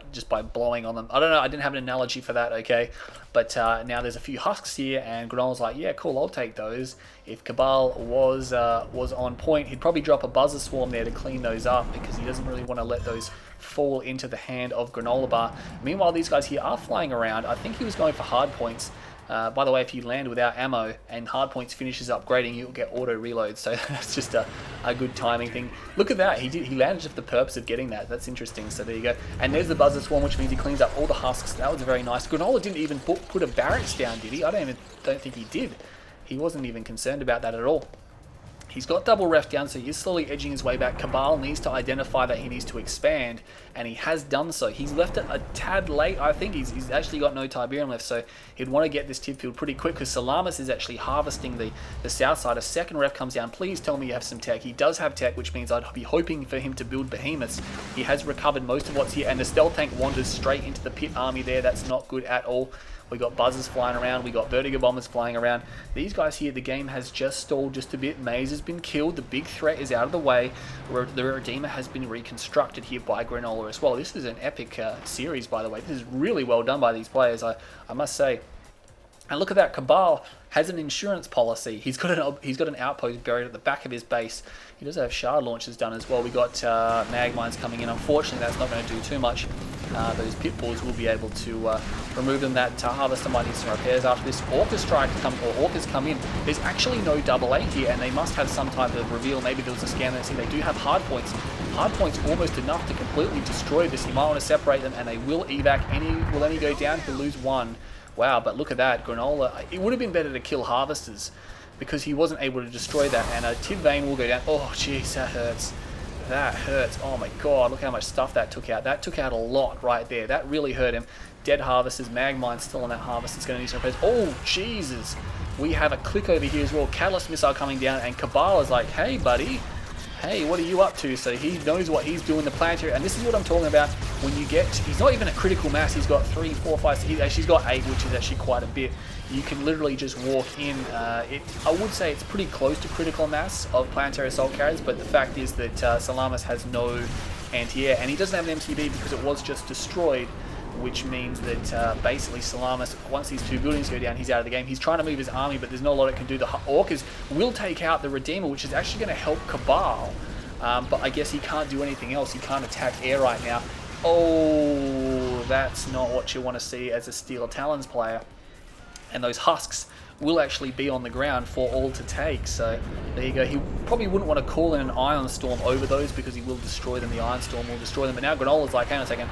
blowing on them. I don't know. I didn't have an analogy for that, okay? But now there's a few husks here, and Granola's like, yeah, cool, I'll take those. If Cabal was on point, he'd probably drop a Buzzer Swarm there to clean those up, because he doesn't really want to let those fall into the hand of Granola Bar. Meanwhile, these guys here are flying around. I think he was going for hard points. By the way, if you land without ammo and hardpoints finishes upgrading, you'll get auto reload. So that's just a good timing thing. Look at that. He landed just for the purpose of getting that. That's interesting. So there you go. And there's the Buzzer Swarm, which means he cleans up all the husks. That was very nice. Granola didn't even put a barracks down, did he? I don't think he did. He wasn't even concerned about that at all. He's got double ref down, so he's slowly edging his way back. Cabal needs to identify that he needs to expand, and he has done so. He's left it a tad late, I think. He's actually got no Tiberium left, so he'd want to get this tip field pretty quick, because Salamis is actually harvesting the south side. A second ref comes down. Please tell me you have some tech. He does have tech, which means I'd be hoping for him to build behemoths. He has recovered most of what's here, and the stealth tank wanders straight into the pit army there. That's not good at all. We got buzzers flying around. We got vertigo bombers flying around. These guys here, the game has just stalled just a bit. Maze has been killed. The big threat is out of the way. The Redeemer has been reconstructed here by Granola as well. This is an epic series, by the way. This is really well done by these players, I must say. And look at that, Cabal has an insurance policy. He's got an outpost buried at the back of his base. He does have shard launches done as well. We got mag mines coming in. Unfortunately, that's not going to do too much. Those pit bulls will be able to remove them. That harvester might need some repairs after this. Orcas come in. There's actually no double A here, and they must have some type of reveal. Maybe there was a scan that see they do have hard points. Hard points almost enough to completely destroy this. You might want to separate them, and they will evac. Will any go down? He'll lose one. Wow, but look at that, Granola. It would have been better to kill harvesters, because he wasn't able to destroy that, and a Tid Vane will go down. Oh, jeez, that hurts. That hurts. Oh my god, look how much stuff that took out. That took out a lot right there. That really hurt him. Dead Harvesters, Magmine's still on that Harvest. It's going to need some repairs. Oh, Jesus. We have a click over here as well. Catalyst Missile coming down, and Cabal is like, hey, buddy. Hey, what are you up to? So he knows what he's doing, the planetary, and this is what I'm talking about. When you get, he's not even a critical mass, he's got 3, 4, 5, 6, he's got 8, which is actually quite a bit. You can literally just walk in. I would say it's pretty close to critical mass of planetary assault carriers, but the fact is that Salamis has no anti-air, and he doesn't have an MCB because it was just destroyed, which means that basically Salamis, once these 2 buildings go down, he's out of the game. He's trying to move his army, but there's not a lot it can do. The Orcas will take out the Redeemer, which is actually going to help Cabal, but I guess he can't do anything else. He can't attack air right now. Oh, that's not what you want to see as a Steel Talons player. And those husks will actually be on the ground for all to take. So there you go. He probably wouldn't want to call in an Iron Storm over those because he will destroy them. The Iron Storm will destroy them. But now Granola's like, hang on a second.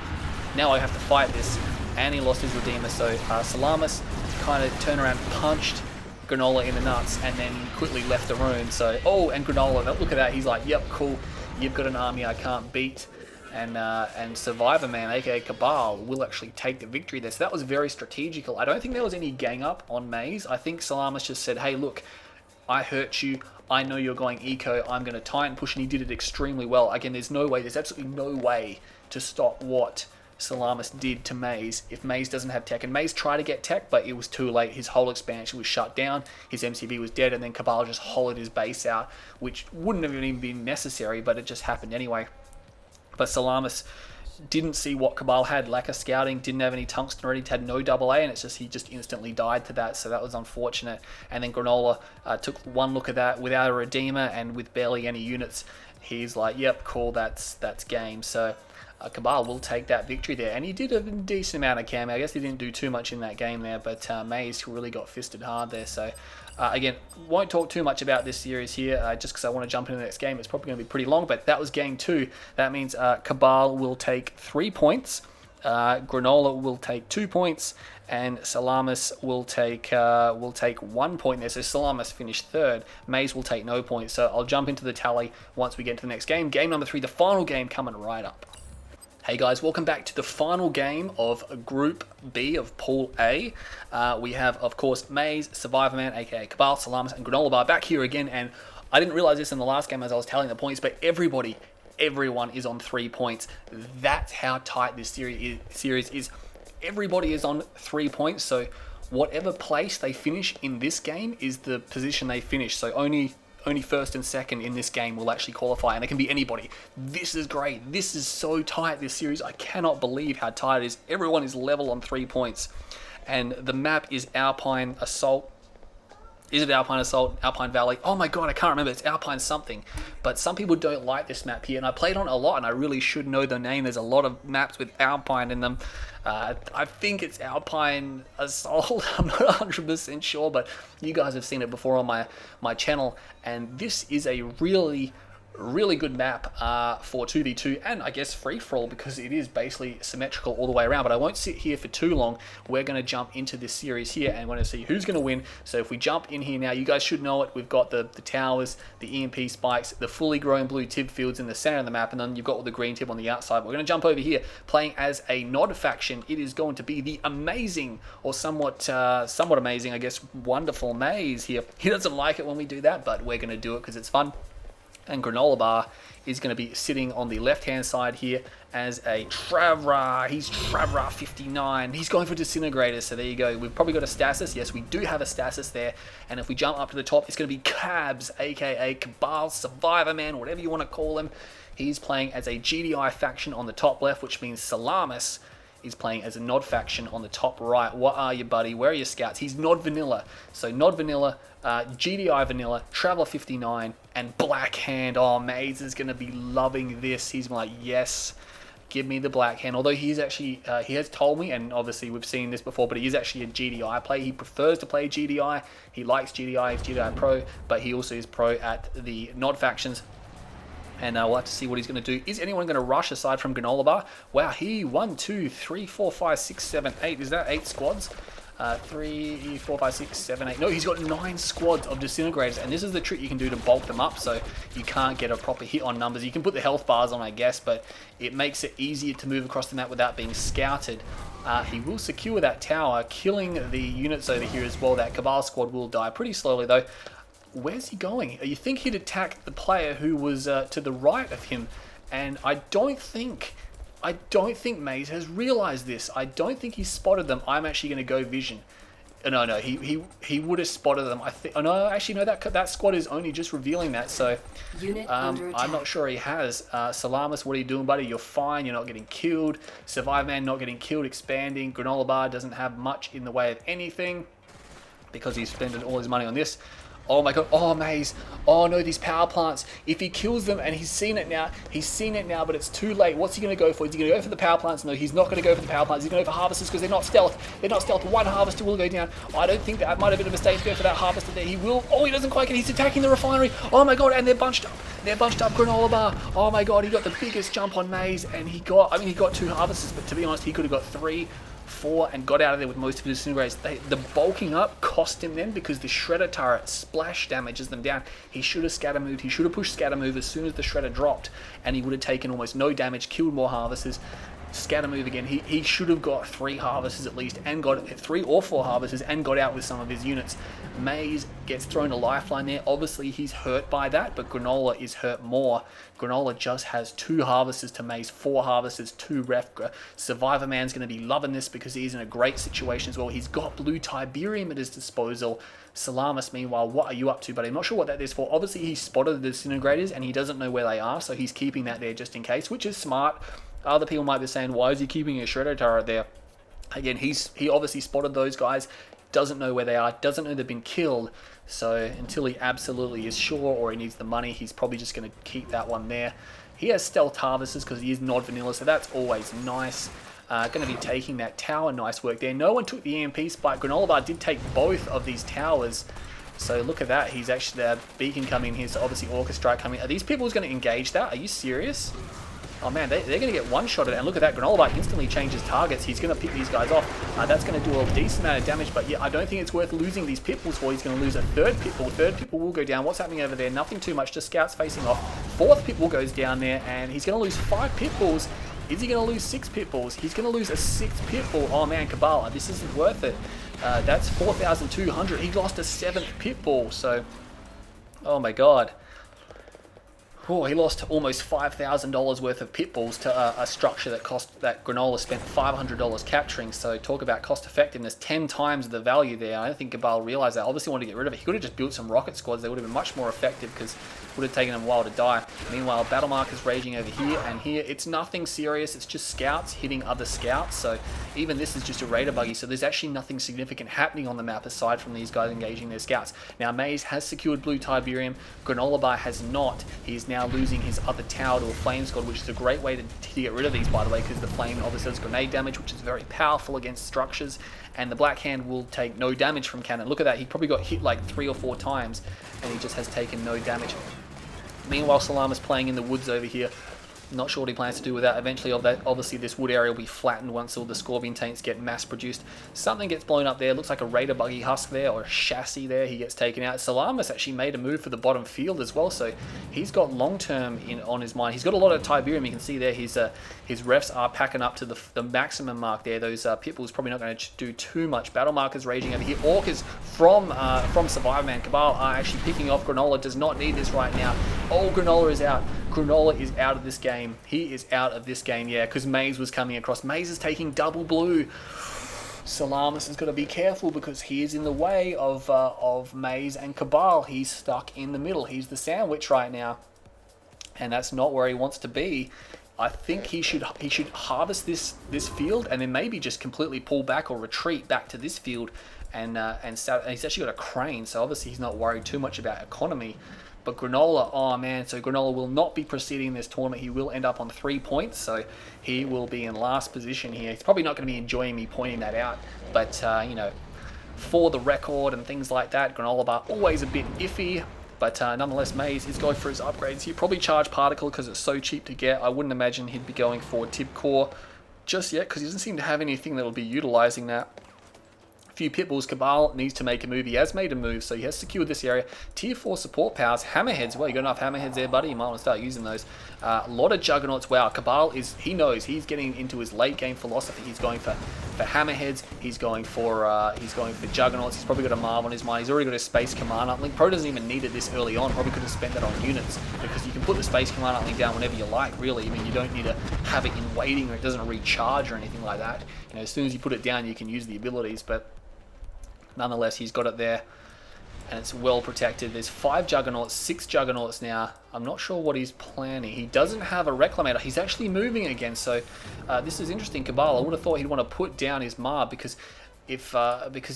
Now I have to fight this. And he lost his Redeemer. So Salamis kind of turned around, punched Granola in the nuts, and then quickly left the room. So, oh, and Granola, look at that. He's like, yep, cool. You've got an army I can't beat. And Survivorman, aka Cabal, will actually take the victory there. So that was very strategical. I don't think there was any gang up on Maze. I think Salamis just said, hey, look, I hurt you. I know you're going eco. I'm going to Titan push, and he did it extremely well. Again, there's absolutely no way to stop what Salamis did to Maze if Maze doesn't have tech. And Maze tried to get tech, but it was too late. His whole expansion was shut down. His MCB was dead, and then Cabal just hollowed his base out, which wouldn't have even been necessary, but it just happened anyway. But Salamis didn't see what Cabal had. Lack of scouting, didn't have any tungsten ready, had no AA, and he just instantly died to that, so that was unfortunate. And then Granola took one look at that without a Redeemer and with barely any units. He's like, yep, cool, that's game. So Cabal will take that victory there, and he did a decent amount of cam. I guess he didn't do too much in that game there, but Maze really got fisted hard there. So again, won't talk too much about this series here, just because I want to jump into the next game. It's probably going to be pretty long, but that was game 2. That means Cabal will take 3 points, Granola will take 2 points, and Salamis will take 1 point there. So Salamis finished 3rd. Maze will take no points. So I'll jump into the tally once we get to the next game. Game number 3, the final game, coming right up. Hey guys, welcome back to the final game of Group B of Pool A. We have, of course, Maze, Survivorman, aka Cabal, Salamis, and Granola Bar back here again. And I didn't realize this in the last game as I was tallying the points, but everyone is on 3 points. That's how tight this series is. Everybody is on 3 points, so whatever place they finish in this game is the position they finish. So only first and second in this game will actually qualify, and it can be anybody. This is great. This is so tight, this series. I cannot believe how tight it is. Everyone is level on 3 points, and the map is Alpine Assault. Is it Alpine Assault? Alpine Valley? Oh my god, I can't remember. It's Alpine something. But some people don't like this map here, and I played on it a lot, and I really should know the name. There's a lot of maps with Alpine in them. I think it's Alpine Assault. I'm not 100% sure, but you guys have seen it before on my channel, and this is a really good map for 2v2 and I guess free-for-all, because it is basically symmetrical all the way around. But I won't sit here for too long. We're going to jump into this series here and we're going to see who's going to win. So if we jump in here now, you guys should know it. We've got the towers, the EMP spikes, the fully grown blue tib fields in the center of the map, and then you've got all the green tib on the outside. We're going to jump over here playing as a Nod faction. It is going to be the amazing, or somewhat amazing, I guess, wonderful Maze here. He doesn't like it when we do that, but we're going to do it because it's fun. And Granola Bar is going to be sitting on the left-hand side here as a Travra. He's Travra 59. He's going for Disintegrators, so there you go. We've probably got a stasis. Yes, we do have a stasis there. And if we jump up to the top, it's going to be Cabs, a.k.a. Cabal, Survivorman, whatever you want to call him. He's playing as a GDI faction on the top left, which means Salamis is playing as a Nod faction on the top right. What are you, buddy? Where are your scouts? He's Nod Vanilla. So Nod Vanilla, GDI Vanilla, Traveler 59, and Black Hand. Oh, Maze is going to be loving this. He's like, yes, give me the Black Hand. Although he's actually, he has told me, and obviously we've seen this before, but he is actually a GDI player. He prefers to play GDI. He likes GDI. He's GDI Pro, but he also is Pro at the Nod factions. And we'll have to see what he's going to do. Is anyone going to rush aside from Granola Bar? Wow, 1, 2, 3, 4, 5, 6, 7, 8. Is that 8 squads? 3, 4, 5, 6, 7, 8. No, he's got 9 squads of disintegrators, and this is the trick you can do to bulk them up so you can't get a proper hit on numbers. You can put the health bars on, I guess, but it makes it easier to move across the map without being scouted. He will secure that tower, killing the units over here as well. That Cabal squad will die pretty slowly, though. Where's he going? You think he'd attack the player who was to the right of him, and I don't think Maze has realized this. I don't think he spotted them. I'm actually going to go vision. No, he would have spotted them. I think. Oh no, actually no. That squad is only just revealing that. So I'm not sure he has. Salamis, what are you doing, buddy? You're fine. You're not getting killed. Survivorman not getting killed. Expanding. Granola Bar doesn't have much in the way of anything because he's spending all his money on this. Oh my god, oh Maze, oh no, these power plants, if he kills them, and he's seen it now, but it's too late. What's he going to go for? Is he going to go for the power plants? No, he's not going to go for the power plants. He's going to go for harvesters because they're not stealth. One harvester will go down. I don't think that might have been a mistake to go for that harvester there. He will, oh, he doesn't quite get, he's attacking the refinery. Oh my god, and they're bunched up. Granola Bar. Oh my god, he got the biggest jump on Maze, and he got 2 harvesters, but to be honest, he could have got 3, 4, and got out of there with most of his disintegrators. The bulking up cost him then because the shredder turret splash damages them down. He should have scatter moved. He should have pushed scatter move as soon as the shredder dropped, and he would have taken almost no damage, killed more harvesters. Scatter move again. He should have got 3 harvesters at least, and got 3 or 4 harvesters, and got out with some of his units. Maze gets thrown a lifeline there. Obviously he's hurt by that, but Granola is hurt more. Granola just has 2 harvesters to Maze, 4 harvesters, 2 ref. Survivorman's going to be loving this because he's in a great situation as well. He's got blue Tiberium at his disposal. Salamis, meanwhile, what are you up to? But I'm not sure what that is for. Obviously he spotted the disintegrators and he doesn't know where they are, so he's keeping that there just in case, which is smart. Other people might be saying, why is he keeping a shredder turret there? Again, he obviously spotted those guys, doesn't know where they are, doesn't know they've been killed. So until he absolutely is sure or he needs the money, he's probably just going to keep that one there. He has stealth harvesters because he is not vanilla, so that's always nice. Going to be taking that tower, nice work there. No one took the EMP spike. Granola Bar did take both of these towers. So look at that, he's actually, the beacon coming here, so obviously Orchestra coming. Are these people going to engage that? Are you serious? Oh man, they're going to get one-shotted, and look at that, Granola Bar instantly changes targets. He's going to pick these guys off. That's going to do a decent amount of damage, but yeah, I don't think it's worth losing these pit bulls for. He's going to lose a 3rd pit bull. 3rd pit bull will go down. What's happening over there? Nothing too much, just scouts facing off. 4th pit bull goes down there, and he's going to lose 5 pit bulls. Is he going to lose 6 pit bulls? He's going to lose a 6th pit bull. Oh man, Cabal, this isn't worth it. That's 4,200. He lost a 7th pit bull, so, oh my god. Oh, he lost almost $5,000 worth of pit bulls to a structure that Granola spent $500 capturing. So talk about cost effectiveness, 10 times the value there. I don't think Cabal realized that. Obviously wanted to get rid of it. He could have just built some rocket squads. They would have been much more effective because it would have taken them a while to die. Meanwhile, battle mark is raging over here and here. It's nothing serious. It's just scouts hitting other scouts. So even this is just a raider buggy. So there's actually nothing significant happening on the map aside from these guys engaging their scouts. Now Maze has secured blue Tiberium. Granola Bar has not. He's now losing his other tower to a flame squad, which is a great way to get rid of these, by the way, because the flame obviously does grenade damage, which is very powerful against structures, and the Black Hand will take no damage from cannon. Look at that, he probably got hit like 3 or 4 times and he just has taken no damage. Meanwhile, Salamis playing in the woods over here. Not sure what he plans to do with that. Eventually, obviously, this wood area will be flattened once all the Scorpion taints get mass-produced. Something gets blown up there. Looks like a Raider buggy husk there, or a chassis there. He gets taken out. Salamis actually made a move for the bottom field as well, so he's got long-term on his mind. He's got a lot of Tiberium. You can see there his refs are packing up to the maximum mark there. Those Pitbulls probably not going to do too much. Battle markers raging over here. Orcas from Survivorman. Cabal are actually picking off. Granola does not need this right now. Oh, Granola is out. Granola is out of this game. He is out of this game, yeah, because Maze was coming across. Maze is taking double blue. Salamis has got to be careful because he is in the way of Maze and Cabal. He's stuck in the middle. He's the sandwich right now, and that's not where he wants to be. I think he should harvest this field and then maybe just completely pull back or retreat back to this field and start. And he's actually got a crane, so obviously he's not worried too much about economy. But Granola, oh man, so Granola will not be proceeding in this tournament. He will end up on 3 points, so he will be in last position here. He's probably not going to be enjoying me pointing that out, but you know, for the record and things like that, Granola Bar always a bit iffy, but nonetheless, Maze is going for his upgrades. He'll probably charge Particle because it's so cheap to get. I wouldn't imagine he'd be going for Tib Core just yet because he doesn't seem to have anything that will be utilizing that. few pit bulls. Cabal needs to make a move. He has made a move, so he has secured this area. Tier 4 support powers. Hammerheads. Well, you got enough hammerheads there, buddy. You might want to start using those. A lot of juggernauts. Wow, Cabal he knows he's getting into his late game philosophy. He's going for hammerheads. He's going for juggernauts. He's probably got a Marv on his mind. He's already got a space command uplink. Pro doesn't even need it this early on. Probably could have spent that on units, because you can put the space command uplink down whenever you like, really. I mean, you don't need to have it in waiting, or it doesn't recharge or anything like that. You know, as soon as you put it down, you can use the abilities, but nonetheless, he's got it there, and it's well protected. There's 5 juggernauts, 6 juggernauts now. I'm not sure what he's planning. He doesn't have a reclamator. He's actually moving again, so this is interesting. Cabal, I would have thought he'd want to put down his Marv, because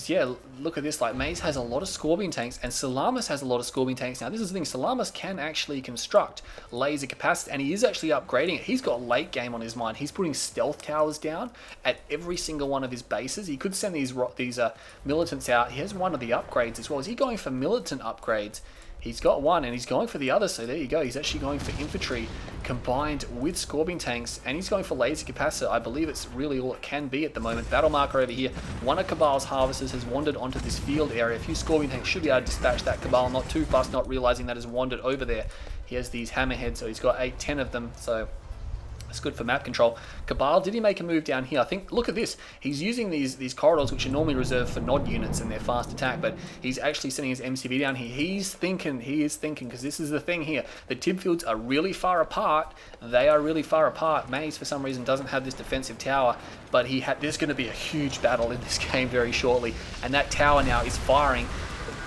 yeah, look at this. Like, Maze has a lot of Scorpion tanks, and Salamis has a lot of Scorpion tanks. Now, this is the thing. Salamis can actually construct laser capacity, and he is actually upgrading it. He's got late game on his mind. He's putting stealth towers down at every single one of his bases. He could send these militants out. He has one of the upgrades as well. Is he going for militant upgrades? He's got one, and he's going for the other, so there you go. He's actually going for infantry combined with Scorpion tanks, and he's going for laser capacitor. I believe it's really all it can be at the moment. Battle marker over here. One of Cabal's harvesters has wandered onto this field area. A few Scorpion tanks should be able to dispatch that. Cabal not too fast, not realizing that has wandered over there. He has these hammerheads, so he's got 8, 10 of them, so it's good for map control. Cabal, did he make a move down here? I think, look at this. He's using these corridors, which are normally reserved for nod units and their fast attack, but he's actually sending his MCV down here. He is thinking, because this is the thing here. The tib fields are really far apart. They are really far apart. Maze, for some reason, doesn't have this defensive tower, but there's going to be a huge battle in this game very shortly, and that tower now is firing.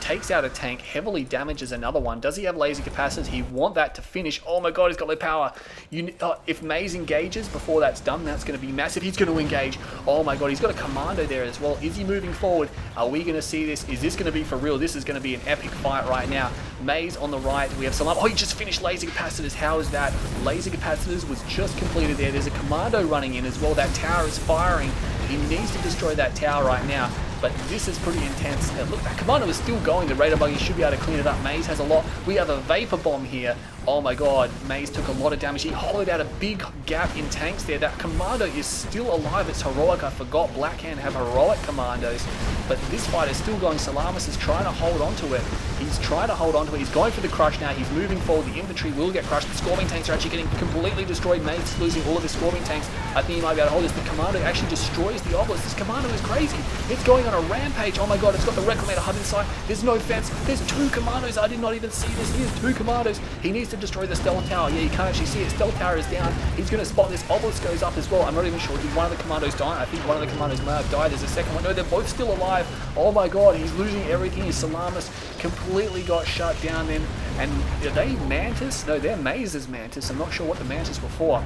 Takes out a tank, heavily damages another one. Does he have laser capacitors? He want that to finish. Oh my god, he's got low power. If Maze engages before that's done, that's going to be massive. He's going to engage. Oh my god, he's got a commando there as well. Is he moving forward? Are we going to see this? Is this going to be for real? This is going to be an epic fight right now. Maze on the right. We have Salamis. Oh, he just finished laser capacitors. How is that? Laser capacitors was just completed there. There's a commando running in as well. That tower is firing. He needs to destroy that tower right now. But this is pretty intense. Look, that commando is still going. The radar buggy should be able to clean it up. Maze has a lot. We have a vapor bomb here. Oh my god, Maze took a lot of damage. He hollowed out a big gap in tanks there. That commando is still alive. It's heroic. I forgot Blackhand have heroic commandos. But this fight is still going. Salamis is trying to hold on to it. He's trying to hold on to it. He's going for the crush now. He's moving forward. The infantry will get crushed. The Scorpion tanks are actually getting completely destroyed. Maze is losing all of his Scorpion tanks. I think he might be able to hold this. The commando actually destroys the obelisk. This commando is crazy. It's going on a rampage. Oh my god, it's got the reclamator hub inside. There's no fence. There's 2 commandos. I did not even see this. Here's 2 commandos. He needs to destroy the stealth tower. Yeah, you can't actually see it. Stealth tower is down. He's going to spot this. Obelisk goes up as well. I'm not even sure. Did one of the commandos die? I think one of the commandos may have died. There's a second one. No, they're both still alive. Oh my god, he's losing everything. His Salamis completely got shut down then. And are they Mantis? No, they're Maze's Mantis. I'm not sure what the Mantis were for.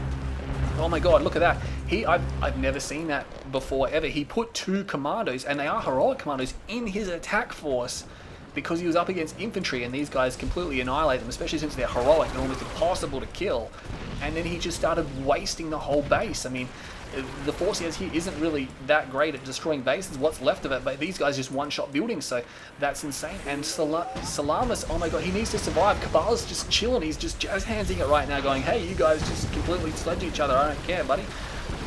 Oh my god, look at that. I've never seen that before ever. He put 2 commandos, and they are heroic commandos, in his attack force because he was up against infantry, and these guys completely annihilate them, especially since they're heroic and almost impossible to kill. And then he just started wasting the whole base. I mean, the force he has here isn't really that great at destroying bases, what's left of it, but these guys just one-shot buildings, so that's insane. And Salamis, oh my god, he needs to survive. Cabal's just chilling, he's just jazz-handsing it right now, going, hey, you guys just completely sledge each other, I don't care, buddy.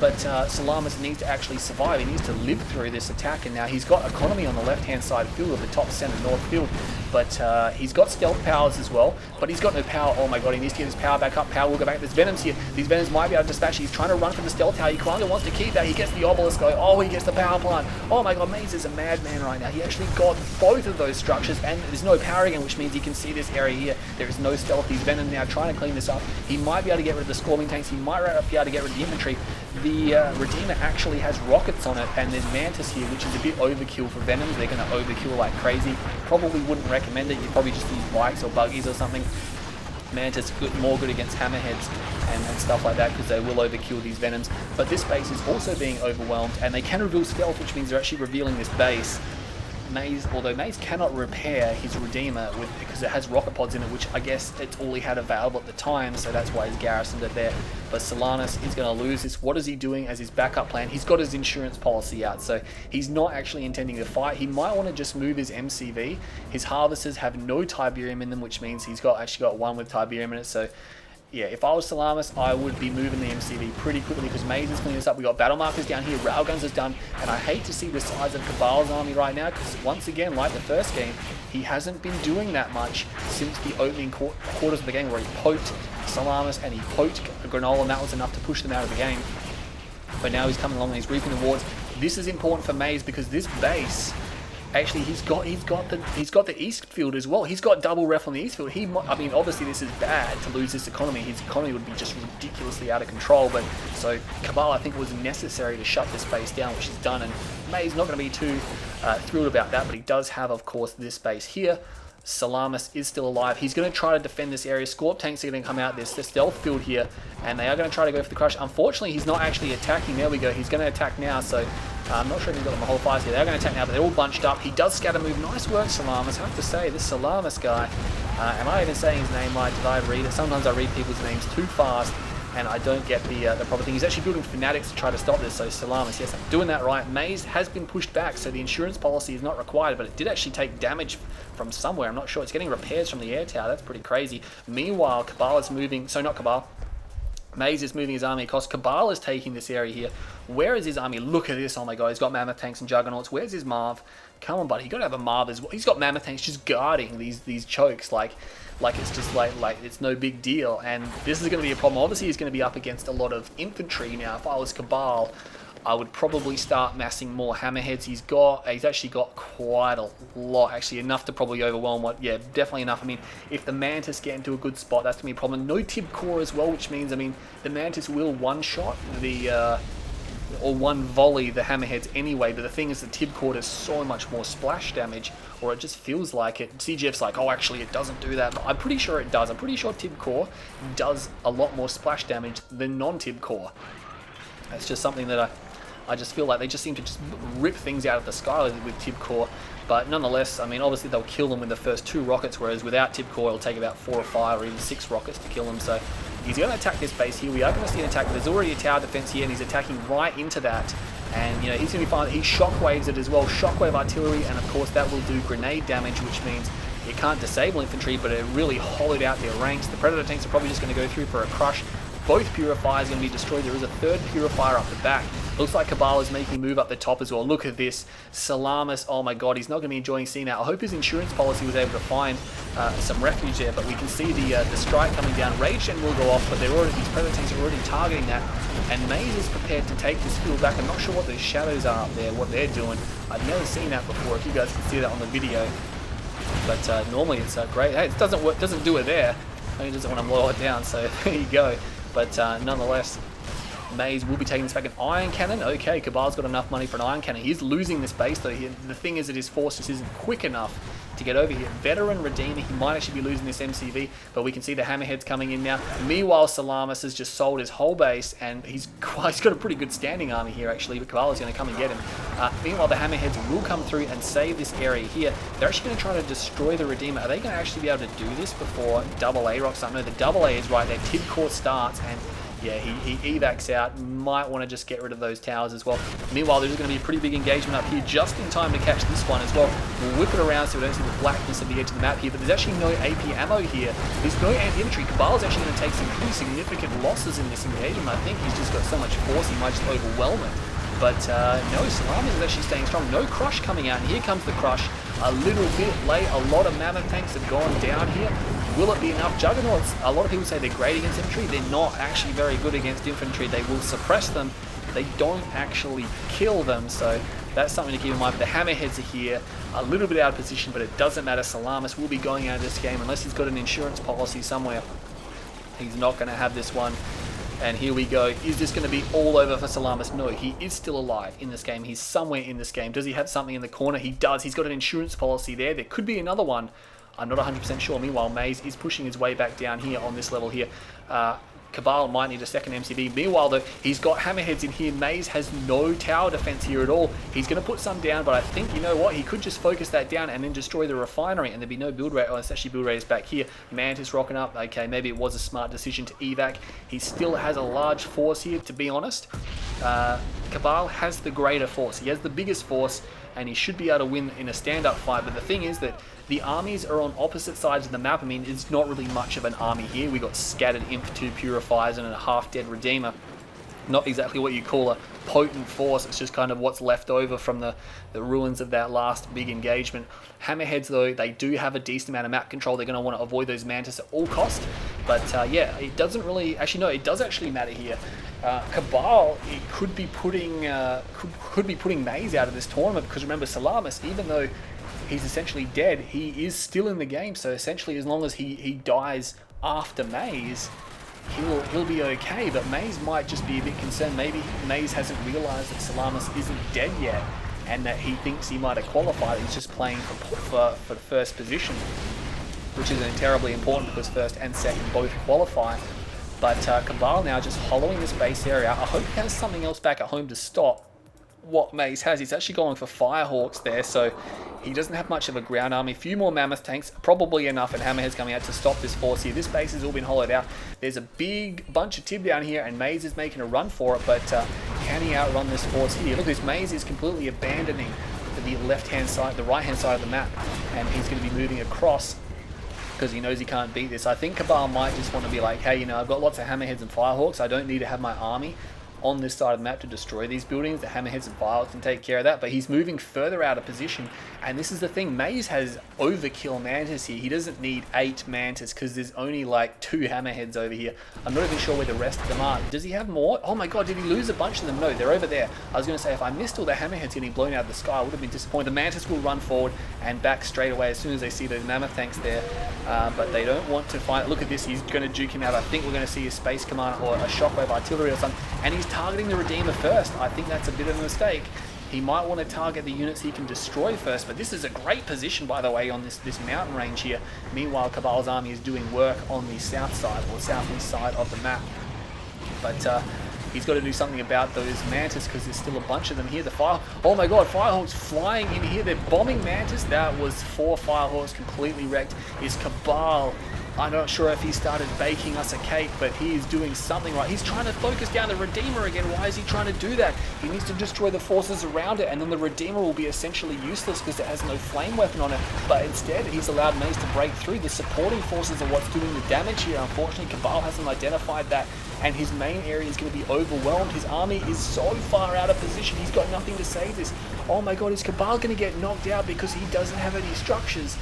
But Salamis needs to actually survive. He needs to live through this attack, and now he's got economy on the left-hand side field of the top center north field, but he's got stealth powers as well, but he's got no power. Oh my god, he needs to get his power back up. Power will go back. There's Venoms here. These Venoms might be able to dispatch. He's trying to run for the stealth tower. He kind of wants to keep that. He gets the obelisk going. Oh, he gets the power plant. Oh my god, Maze is a madman right now. He actually got both of those structures, and there's no power again, which means he can see this area here. There is no stealth. These Venoms now trying to clean this up. He might be able to get rid of the Scorpion tanks. He might be able to get rid of the infantry. The Redeemer actually has rockets on it, and there's Mantis here, which is a bit overkill for Venoms. They're going to overkill like crazy. Probably wouldn't recommend it. You'd probably just use bikes or buggies or something. Mantis more good against hammerheads and stuff like that, because they will overkill these Venoms. But this base is also being overwhelmed, and they can reveal stealth, which means they're actually revealing this base. Maze, although Maze cannot repair his Redeemer because it has rocket pods in it, which I guess it's all he had available at the time, so that's why he's garrisoned it there. But Salamis is going to lose this. What is he doing as his backup plan? He's got his insurance policy out, so he's not actually intending to fight. He might want to just move his MCV. His harvesters have no Tiberium in them, which means he's actually got one with Tiberium in it, so yeah, if I was Salamis, I would be moving the MCV pretty quickly because Maze is cleaning this up. We got battle markers down here, railguns is done, and I hate to see the size of Cabal's army right now because once again, like the first game, he hasn't been doing that much since the opening quarters of the game where he poked Salamis and he poked Granola, and that was enough to push them out of the game. But now he's coming along and he's reaping the wards. This is important for Maze because this base, actually, he's got the east field as well. He's got double ref on the east field. I mean, obviously this is bad to lose this economy. His economy would be just ridiculously out of control. But so Cabal, I think, was necessary to shut this base down, which he's done. And May's not going to be too thrilled about that. But he does have, of course, this base here. Salamis is still alive. He's going to try to defend this area. Scorp tanks are going to come out. There's the stealth field here, and they are going to try to go for the crush. Unfortunately, he's not actually attacking. There we go. He's going to attack now. So I'm not sure if he's got them a whole fires here. They're going to attack now, but they're all bunched up. He does scatter move. Nice work, Salamis. I have to say, this Salamis guy, am I even saying his name right? Did I read it? Sometimes I read people's names too fast, and I don't get the proper thing. He's actually building fanatics to try to stop this, so Salamis, yes, I'm doing that right. Maze has been pushed back, so the insurance policy is not required, but it did actually take damage from somewhere. I'm not sure. It's getting repairs from the air tower. That's pretty crazy. Meanwhile, Cabal is moving, so not Cabal. Maze is moving his army across. Cabal is taking this area here. Where is his army? Look at this. Oh my god, he's got mammoth tanks and juggernauts. Where's his Marv? Come on, buddy. You got to have a Marv as well. He's got mammoth tanks just guarding these chokes like it's just like it's no big deal. And this is going to be a problem. Obviously, he's going to be up against a lot of infantry now. If I was Cabal, I would probably start massing more hammerheads. He's actually got quite a lot, actually enough to probably overwhelm what, yeah, definitely enough. I mean, if the Mantis get into a good spot, that's going to be a problem. No Tib Core as well, which means, I mean, the Mantis will one-shot or one volley the hammerheads anyway, but the thing is the Tib Core does so much more splash damage, or it just feels like it. CGF's like, oh, actually it doesn't do that, but I'm pretty sure it does. I'm pretty sure Tib Core does a lot more splash damage than non-Tib Core. That's just something that I just feel like they just seem to just rip things out of the sky with Tib Core. But nonetheless, I mean, obviously they'll kill them with the first 2 rockets, whereas without Tib Core, it'll take about 4 or 5 or even 6 rockets to kill them. So he's going to attack this base here. We are going to see an attack. There's already a tower defense here, and he's attacking right into that. And, you know, he's going to be fine. He shockwaves it as well. Shockwave artillery, and of course that will do grenade damage, which means it can't disable infantry, but it really hollowed out their ranks. The Predator tanks are probably just going to go through for a crush. Both purifiers are going to be destroyed. There is a 3rd purifier up the back. Looks like Cabal is making a move up the top as well. Look at this. Salamis, oh my god, he's not going to be enjoying seeing that. I hope his insurance policy was able to find some refuge there, but we can see the strike coming down. Rage Gen will go off, but these Predator tanks are already targeting that, and Maze is prepared to take this field back. I'm not sure what those shadows are up there, what they're doing. I've never seen that before, if you guys can see that on the video. But normally it's great. Hey, it doesn't do it there. Only does it when I'm lower down, so there you go. But nonetheless, Maze will be taking this back. An iron cannon. Okay, Cabal's got enough money for an iron cannon. He's losing this base though. The thing is that his force just isn't quick enough to get over here. Veteran Redeemer, he might actually be losing this MCV, but we can see the hammerheads coming in now. Meanwhile, Salamis has just sold his whole base, and he's got a pretty good standing army here actually, but Cabal is going to come and get him. Meanwhile, the hammerheads will come through and save this area here. They're actually going to try to destroy the Redeemer. Are they going to actually be able to do this before double A rocks up? No, the double A is right there. Tib Core starts, and yeah, he evacs out. Might want to just get rid of those towers as well. Meanwhile, there's going to be a pretty big engagement up here just in time to catch this one as well. We'll whip it around so we don't see the blackness of the edge of the map here, but there's actually no AP ammo here. There's no anti-infantry. Cabal's actually going to take some pretty significant losses in this engagement. I think he's just got so much force, he might just overwhelm it. But no, Salamis is actually staying strong. No crush coming out, and here comes the crush. A little bit late. A lot of mammoth tanks have gone down here. Will it be enough? Juggernauts, a lot of people say they're great against infantry. They're not actually very good against infantry. They will suppress them. They don't actually kill them, so that's something to keep in mind. But the hammerheads are here, a little bit out of position, but it doesn't matter. Salamis will be going out of this game unless he's got an insurance policy somewhere. He's not going to have this one. And here we go. Is this going to be all over for Salamis? No, he is still alive in this game. He's somewhere in this game. Does he have something in the corner? He does. He's got an insurance policy there. There could be another one. I'm not 100% sure. Meanwhile, Maze is pushing his way back down here on this level here. Cabal might need a second MCV. Meanwhile, though, he's got hammerheads in here. Maze has no tower defense here at all. He's going to put some down, but I think, you know what, he could just focus that down and then destroy the refinery, and there'd be no build rate. Oh, it's actually build rate is back here. Mantis rocking up. Okay, maybe it was a smart decision to evac. He still has a large force here, to be honest. Cabal has the greater force. He has the biggest force, and he should be able to win in a stand-up fight. But the thing is that the armies are on opposite sides of the map. I mean, it's not really much of an army here. We got scattered Imp 2 Purifiers and a half-dead Redeemer. Not exactly what you call a potent force. It's just kind of what's left over from the ruins of that last big engagement. Hammerheads, though, they do have a decent amount of map control. They're going to want to avoid those Mantis at all cost. But yeah, it doesn't really... Actually, no, it does actually matter here. Cabal, it could be putting Maze out of this tournament, because remember, Salamis, even though he's essentially dead, he is still in the game. So essentially, as long as he dies after Maze, he'll be okay. But Maze might just be a bit concerned. Maybe Maze hasn't realized that Salamis isn't dead yet, and that he thinks he might have qualified. He's just playing for the first position, which isn't terribly important because first and second both qualify. But Cabal now just hollowing this base area. I hope he has something else back at home to stop what Maze has. He's actually going for Firehawks there, so he doesn't have much of a ground army. A few more Mammoth tanks, probably enough, and Hammerhead's coming out to stop this force here. This base has all been hollowed out. There's a big bunch of Tib down here, and Maze is making a run for it, but can he outrun this force here? Look, this Maze is completely abandoning the left-hand side, the right-hand side of the map, and he's going to be moving across because he knows he can't beat this. I think Cabal might just want to be like, hey, you know, I've got lots of Hammerheads and Firehawks. I don't need to have my army on this side of the map to destroy these buildings. The Hammerheads and Firehawks can take care of that, but he's moving further out of position, and this is the thing. Maze has overkill Mantis here. He doesn't need 8 Mantis because there's only like 2 Hammerheads over here. I'm not even sure where the rest of them are. Does he have more? Oh my god, did he lose a bunch of them? No, they're over there. I was going to say, if I missed all the Hammerheads getting blown out of the sky, I would have been disappointed. The Mantis will run forward and back straight away as soon as they see those Mammoth tanks there, but they don't want to fight. Look at this, he's going to juke him out. I think we're going to see a Space Command or a Shockwave Artillery or something, and he's targeting the Redeemer first. I think that's a bit of a mistake. He might want to target the units he can destroy first, but this is a great position, by the way, on this mountain range here. Meanwhile, Cabal's army is doing work on the south side or southeast side of the map. But he's got to do something about those Mantis because there's still a bunch of them here. Oh my god, Firehawks flying in here. They're bombing Mantis. That was 4 Firehawks completely wrecked. Is Cabal... I'm not sure if he started baking us a cake, but he is doing something right. He's trying to focus down the Redeemer again. Why is he trying to do that? He needs to destroy the forces around it, and then the Redeemer will be essentially useless because it has no flame weapon on it. But instead, he's allowed Maze to break through. The supporting forces are what's doing the damage here. Unfortunately, Cabal hasn't identified that, and his main area is going to be overwhelmed. His army is so far out of position. He's got nothing to save this. Oh my god, is Cabal going to get knocked out because he doesn't have any structures?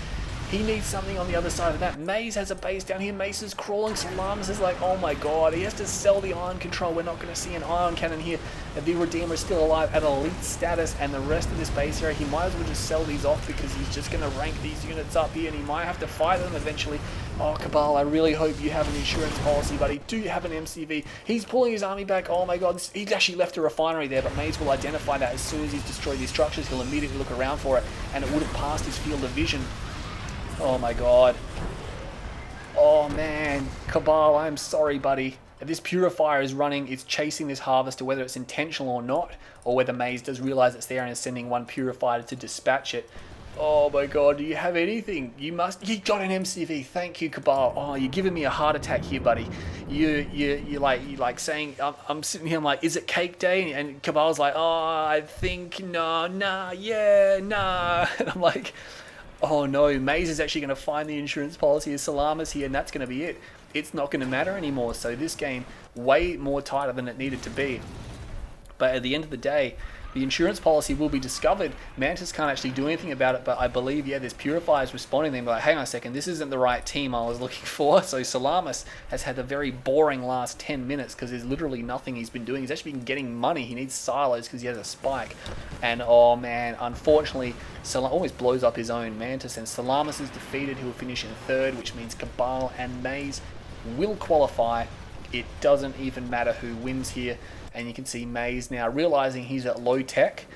He needs something on the other side of the map. Maze has a base down here. Maze is crawling. Salamis is like, oh my god. He has to sell the ion control. We're not going to see an ion cannon here. The Redeemer is still alive at elite status, and the rest of this base area, he might as well just sell these off because he's just going to rank these units up here, and he might have to fight them eventually. Oh, Cabal, I really hope you have an insurance policy, buddy. Do you have an MCV? He's pulling his army back. Oh my god. He's actually left a refinery there, but Maze will identify that as soon as he's destroyed these structures. He'll immediately look around for it, and it would have passed his field of vision. Oh my god. Oh man. Cabal, I'm sorry, buddy. If this Purifier is running, it's chasing this Harvester, whether it's intentional or not, or whether Maze does realize it's there and is sending one Purifier to dispatch it. Oh my god, do you have anything? You got an MCV. Thank you, Cabal. Oh, you're giving me a heart attack here, buddy. You're like saying, I'm sitting here, I'm like, is it cake day? And Cabal's like, oh, I think, no, nah, yeah, nah. And I'm like... oh no, Maze is actually going to find the insurance policy of Salamis here, and that's going to be it. It's not going to matter anymore. So this game, way more tighter than it needed to be. But at the end of the day, the insurance policy will be discovered. Mantis can't actually do anything about it, but I believe, yeah, there's Purifiers responding. They're like, hang on a second, this isn't the right team I was looking for. So Salamis has had a very boring last 10 minutes because there's literally nothing he's been doing. He's actually been getting money. He needs silos because he has a spike. And oh man, unfortunately, almost blows up his own Mantis, and Salamis is defeated. He will finish in 3rd, which means Cabal and Maze will qualify. It doesn't even matter who wins here. And you can see Maze now realizing he's at low tech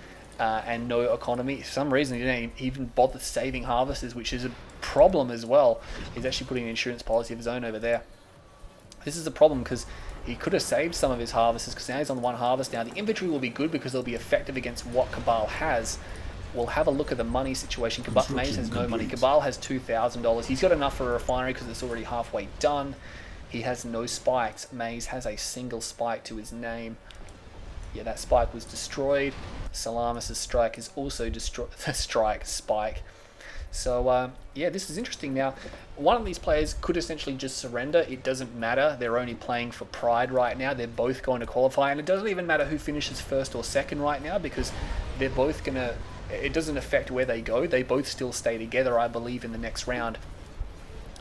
and no economy. For some reason, he didn't even bother saving Harvesters, which is a problem as well. He's actually putting an insurance policy of his own over there. This is a problem because he could have saved some of his Harvesters because now he's on 1 Harvest now. The infantry will be good because they'll be effective against what Cabal has. We'll have a look at the money situation. Maze has no money. Cabal has $2,000. He's got enough for a refinery because it's already halfway done. He has no spikes. Maze has a single spike to his name. Yeah, that spike was destroyed. Salamis' strike is also destroyed. Spike. So, yeah, this is interesting. Now, one of these players could essentially just surrender. It doesn't matter. They're only playing for pride right now. They're both going to qualify. And it doesn't even matter who finishes first or second right now, because they're both going to... It doesn't affect where they go. They both still stay together, I believe, in the next round.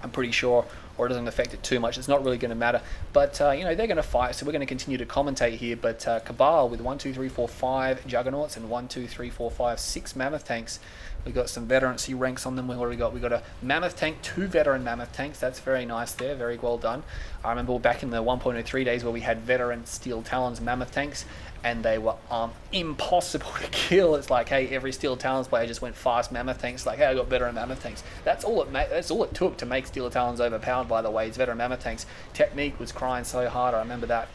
I'm pretty sure. Or it doesn't affect it too much. It's not really going to matter. But, you know, they're going to fight, so we're going to continue to commentate here. But Cabal with 1, 2, 3, 4, 5 Juggernauts and 1, 2, 3, 4, 5, 6 Mammoth Tanks. We've got some veterancy ranks on them. We've got a Mammoth Tank, 2 veteran Mammoth Tanks. That's very nice there. Very well done. I remember back in the 1.03 days where we had veteran Steel Talons Mammoth Tanks, and they were impossible to kill. It's like, hey, every Steel Talons player just went fast Mammoth Tanks. Like, hey, I got veteran Mammoth Tanks. That's all it took to make Steel Talons overpowered, by the way. It's veteran Mammoth Tanks. Technique was crying so hard. I remember that.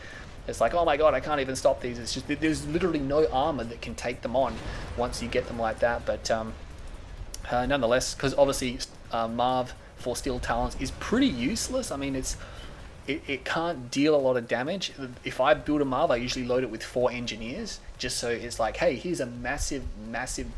It's like, oh my god, I can't even stop these. It's just, there's literally no armor that can take them on once you get them like that. But nonetheless, because obviously Marv for Steel Talons is pretty useless. I mean, it can't deal a lot of damage. If I build a Marv, I usually load it with 4 engineers, just so it's like, hey, here's a massive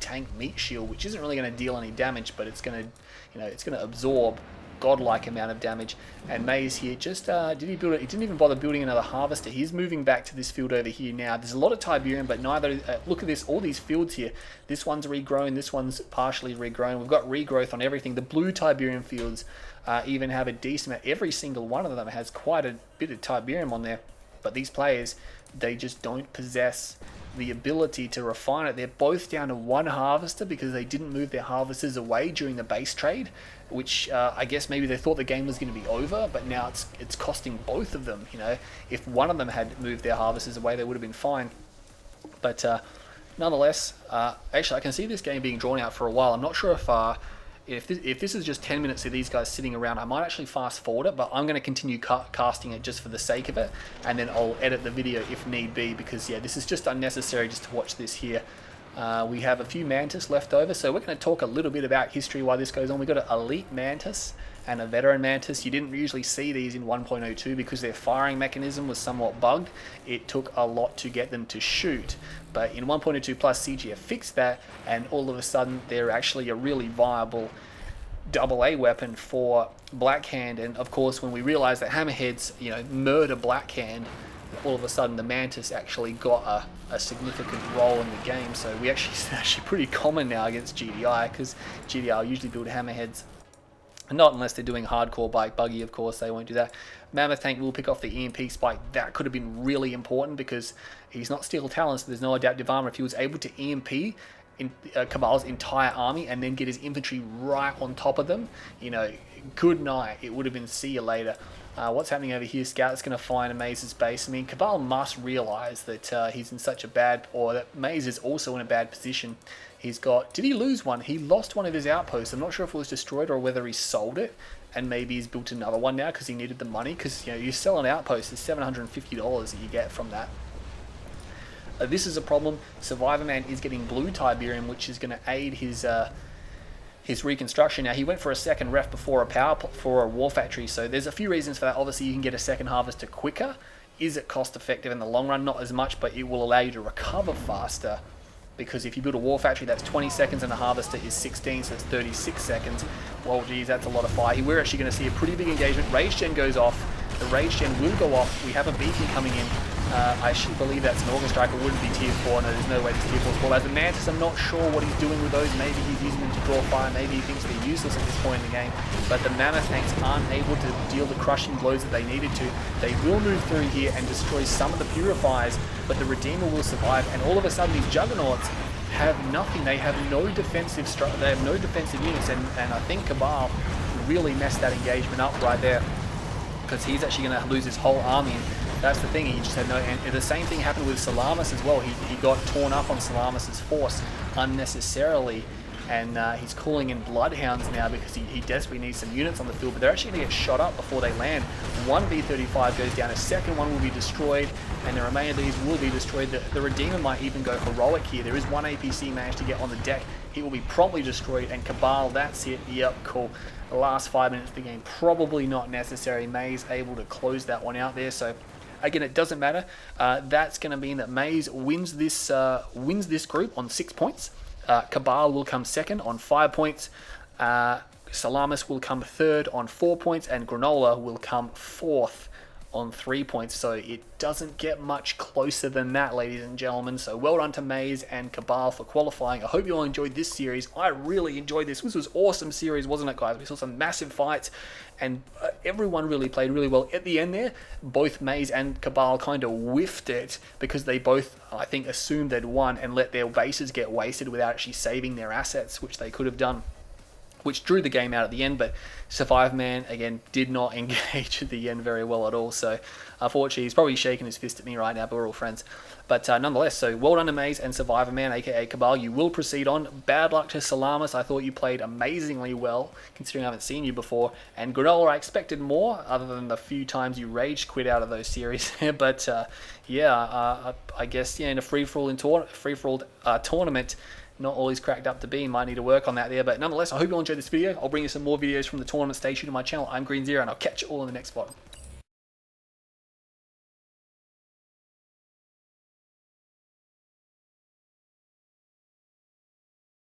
tank meat shield, which isn't really going to deal any damage, but it's going to, you know, it's going to absorb godlike amount of damage. And Maze here just did he build it? He didn't even bother building another harvester. He's moving back to this field over here now. There's a lot of Tiberium, but neither look at this, all these fields here. This one's regrown, this one's partially regrown. We've got regrowth on everything. The blue Tiberium fields even have a decent amount. Every single one of them has quite a bit of Tiberium on there, but these players, they just don't possess the ability to refine it. They're both down to 1 harvester because they didn't move their harvesters away during the base trade, which I guess maybe they thought the game was going to be over, but now it's costing both of them. You know, if one of them had moved their harvesters away, they would have been fine. But nonetheless, actually I can see this game being drawn out for a while. I'm not sure if this is just 10 minutes of these guys sitting around, I might actually fast forward it, but I'm going to continue casting it just for the sake of it, and then I'll edit the video if need be, because yeah, this is just unnecessary just to watch this here. We have a few Mantis left over, so we're going to talk a little bit about history while this goes on. We've got an Elite Mantis and a Veteran Mantis. You didn't usually see these in 1.02 because their firing mechanism was somewhat bugged. It took a lot to get them to shoot, but in 1.02 plus CGF fixed that, and all of a sudden they're actually a really viable AA weapon for Blackhand. And of course, when we realized that Hammerheads, you know, murder Blackhand, all of a sudden the Mantis actually got a significant role in the game. So it's actually pretty common now against GDI, because GDI usually build Hammerheads. Not unless they're doing hardcore bike buggy, of course, they won't do that. Mammoth Tank will pick off the EMP spike. That could have been really important because he's not Steel Talons, so there's no adaptive armor. If he was able to EMP in Cabal's entire army and then get his infantry right on top of them, you know, good night. It would have been see you later. What's happening over here? Scout's going to find Maze's base. I mean, Cabal must realize that he's in such a bad, or that Maze is also in a bad position. He's got, did he lose one? He lost one of his outposts. I'm not sure if it was destroyed or whether he sold it, and maybe he's built another one now because he needed the money, because, you know, you sell an outpost, it's $750 that you get from that. This is a problem. Survivorman is getting blue Tiberium, which is going to aid his reconstruction. Now, he went for a second ref before a war factory, so there's a few reasons for that. Obviously, you can get a second harvester quicker. Is it cost effective in the long run? Not as much, but it will allow you to recover faster, because if you build a war factory, that's 20 seconds and the harvester is 16, so it's 36 seconds. Well, geez, that's a lot of fire. We're actually going to see a pretty big engagement. Rage Gen goes off. The Rage Gen will go off. We have a beacon coming in. I should believe that's an Organ Striker. Wouldn't be tier 4. No, there's no way it's tier 4 as well. As a Mantis, I'm not sure what he's doing with those. Maybe he's using them to draw fire. Maybe he thinks they're useless at this point in the game. But the Mammoth Tanks aren't able to deal the crushing blows that they needed to. They will move through here and destroy some of the Purifiers, but the Redeemer will survive. And all of a sudden, these Juggernauts have nothing. They have no defensive units, and I think Cabal really messed that engagement up right there, because he's actually going to lose his whole army. And that's the thing, he just had no... And the same thing happened with Salamis as well. He got torn up on Salamis' force unnecessarily, and he's calling in Bloodhounds now because he desperately needs some units on the field, but they're actually going to get shot up before they land. One V-35 goes down, a second one will be destroyed, and the remainder of these will be destroyed. The Redeemer might even go heroic here. There is one APC managed to get on the deck. He will be promptly destroyed, and Cabal, that's it. Yep, cool. The last 5 minutes of the game, probably not necessary. Maze able to close that one out there, so Again, it doesn't matter. That's going to mean that Maze wins this group on 6 points. Cabal will come second on 5 points. Salamis will come third on 4 points, and Granola will come fourth on 3 points. So it doesn't get much closer than that, ladies and gentlemen. So well done to Maze and Cabal for qualifying. I hope you all enjoyed this series. I really enjoyed this. This was an awesome series, wasn't it, guys? We saw some massive fights, and everyone really played really well. At the end there, both Maze and Cabal kind of whiffed it because they both, I think, assumed they'd won and let their bases get wasted without actually saving their assets, which they could have done, which drew the game out at the end. But Survivorman, again, did not engage at the end very well at all. So unfortunately, he's probably shaking his fist at me right now, but we're all friends. But nonetheless, so well done to Maze and Survivorman, aka Cabal. You will proceed on. Bad luck to Salamis. I thought you played amazingly well, considering I haven't seen you before. And Granola, I expected more, other than the few times you rage quit out of those series. But I guess in a free-for-all tournament, not always cracked up to be. Might need to work on that there. But nonetheless, I hope you all enjoyed this video. I'll bring you some more videos from the tournament. Stay tuned to my channel. I'm Green Zero, and I'll catch you all in the next one.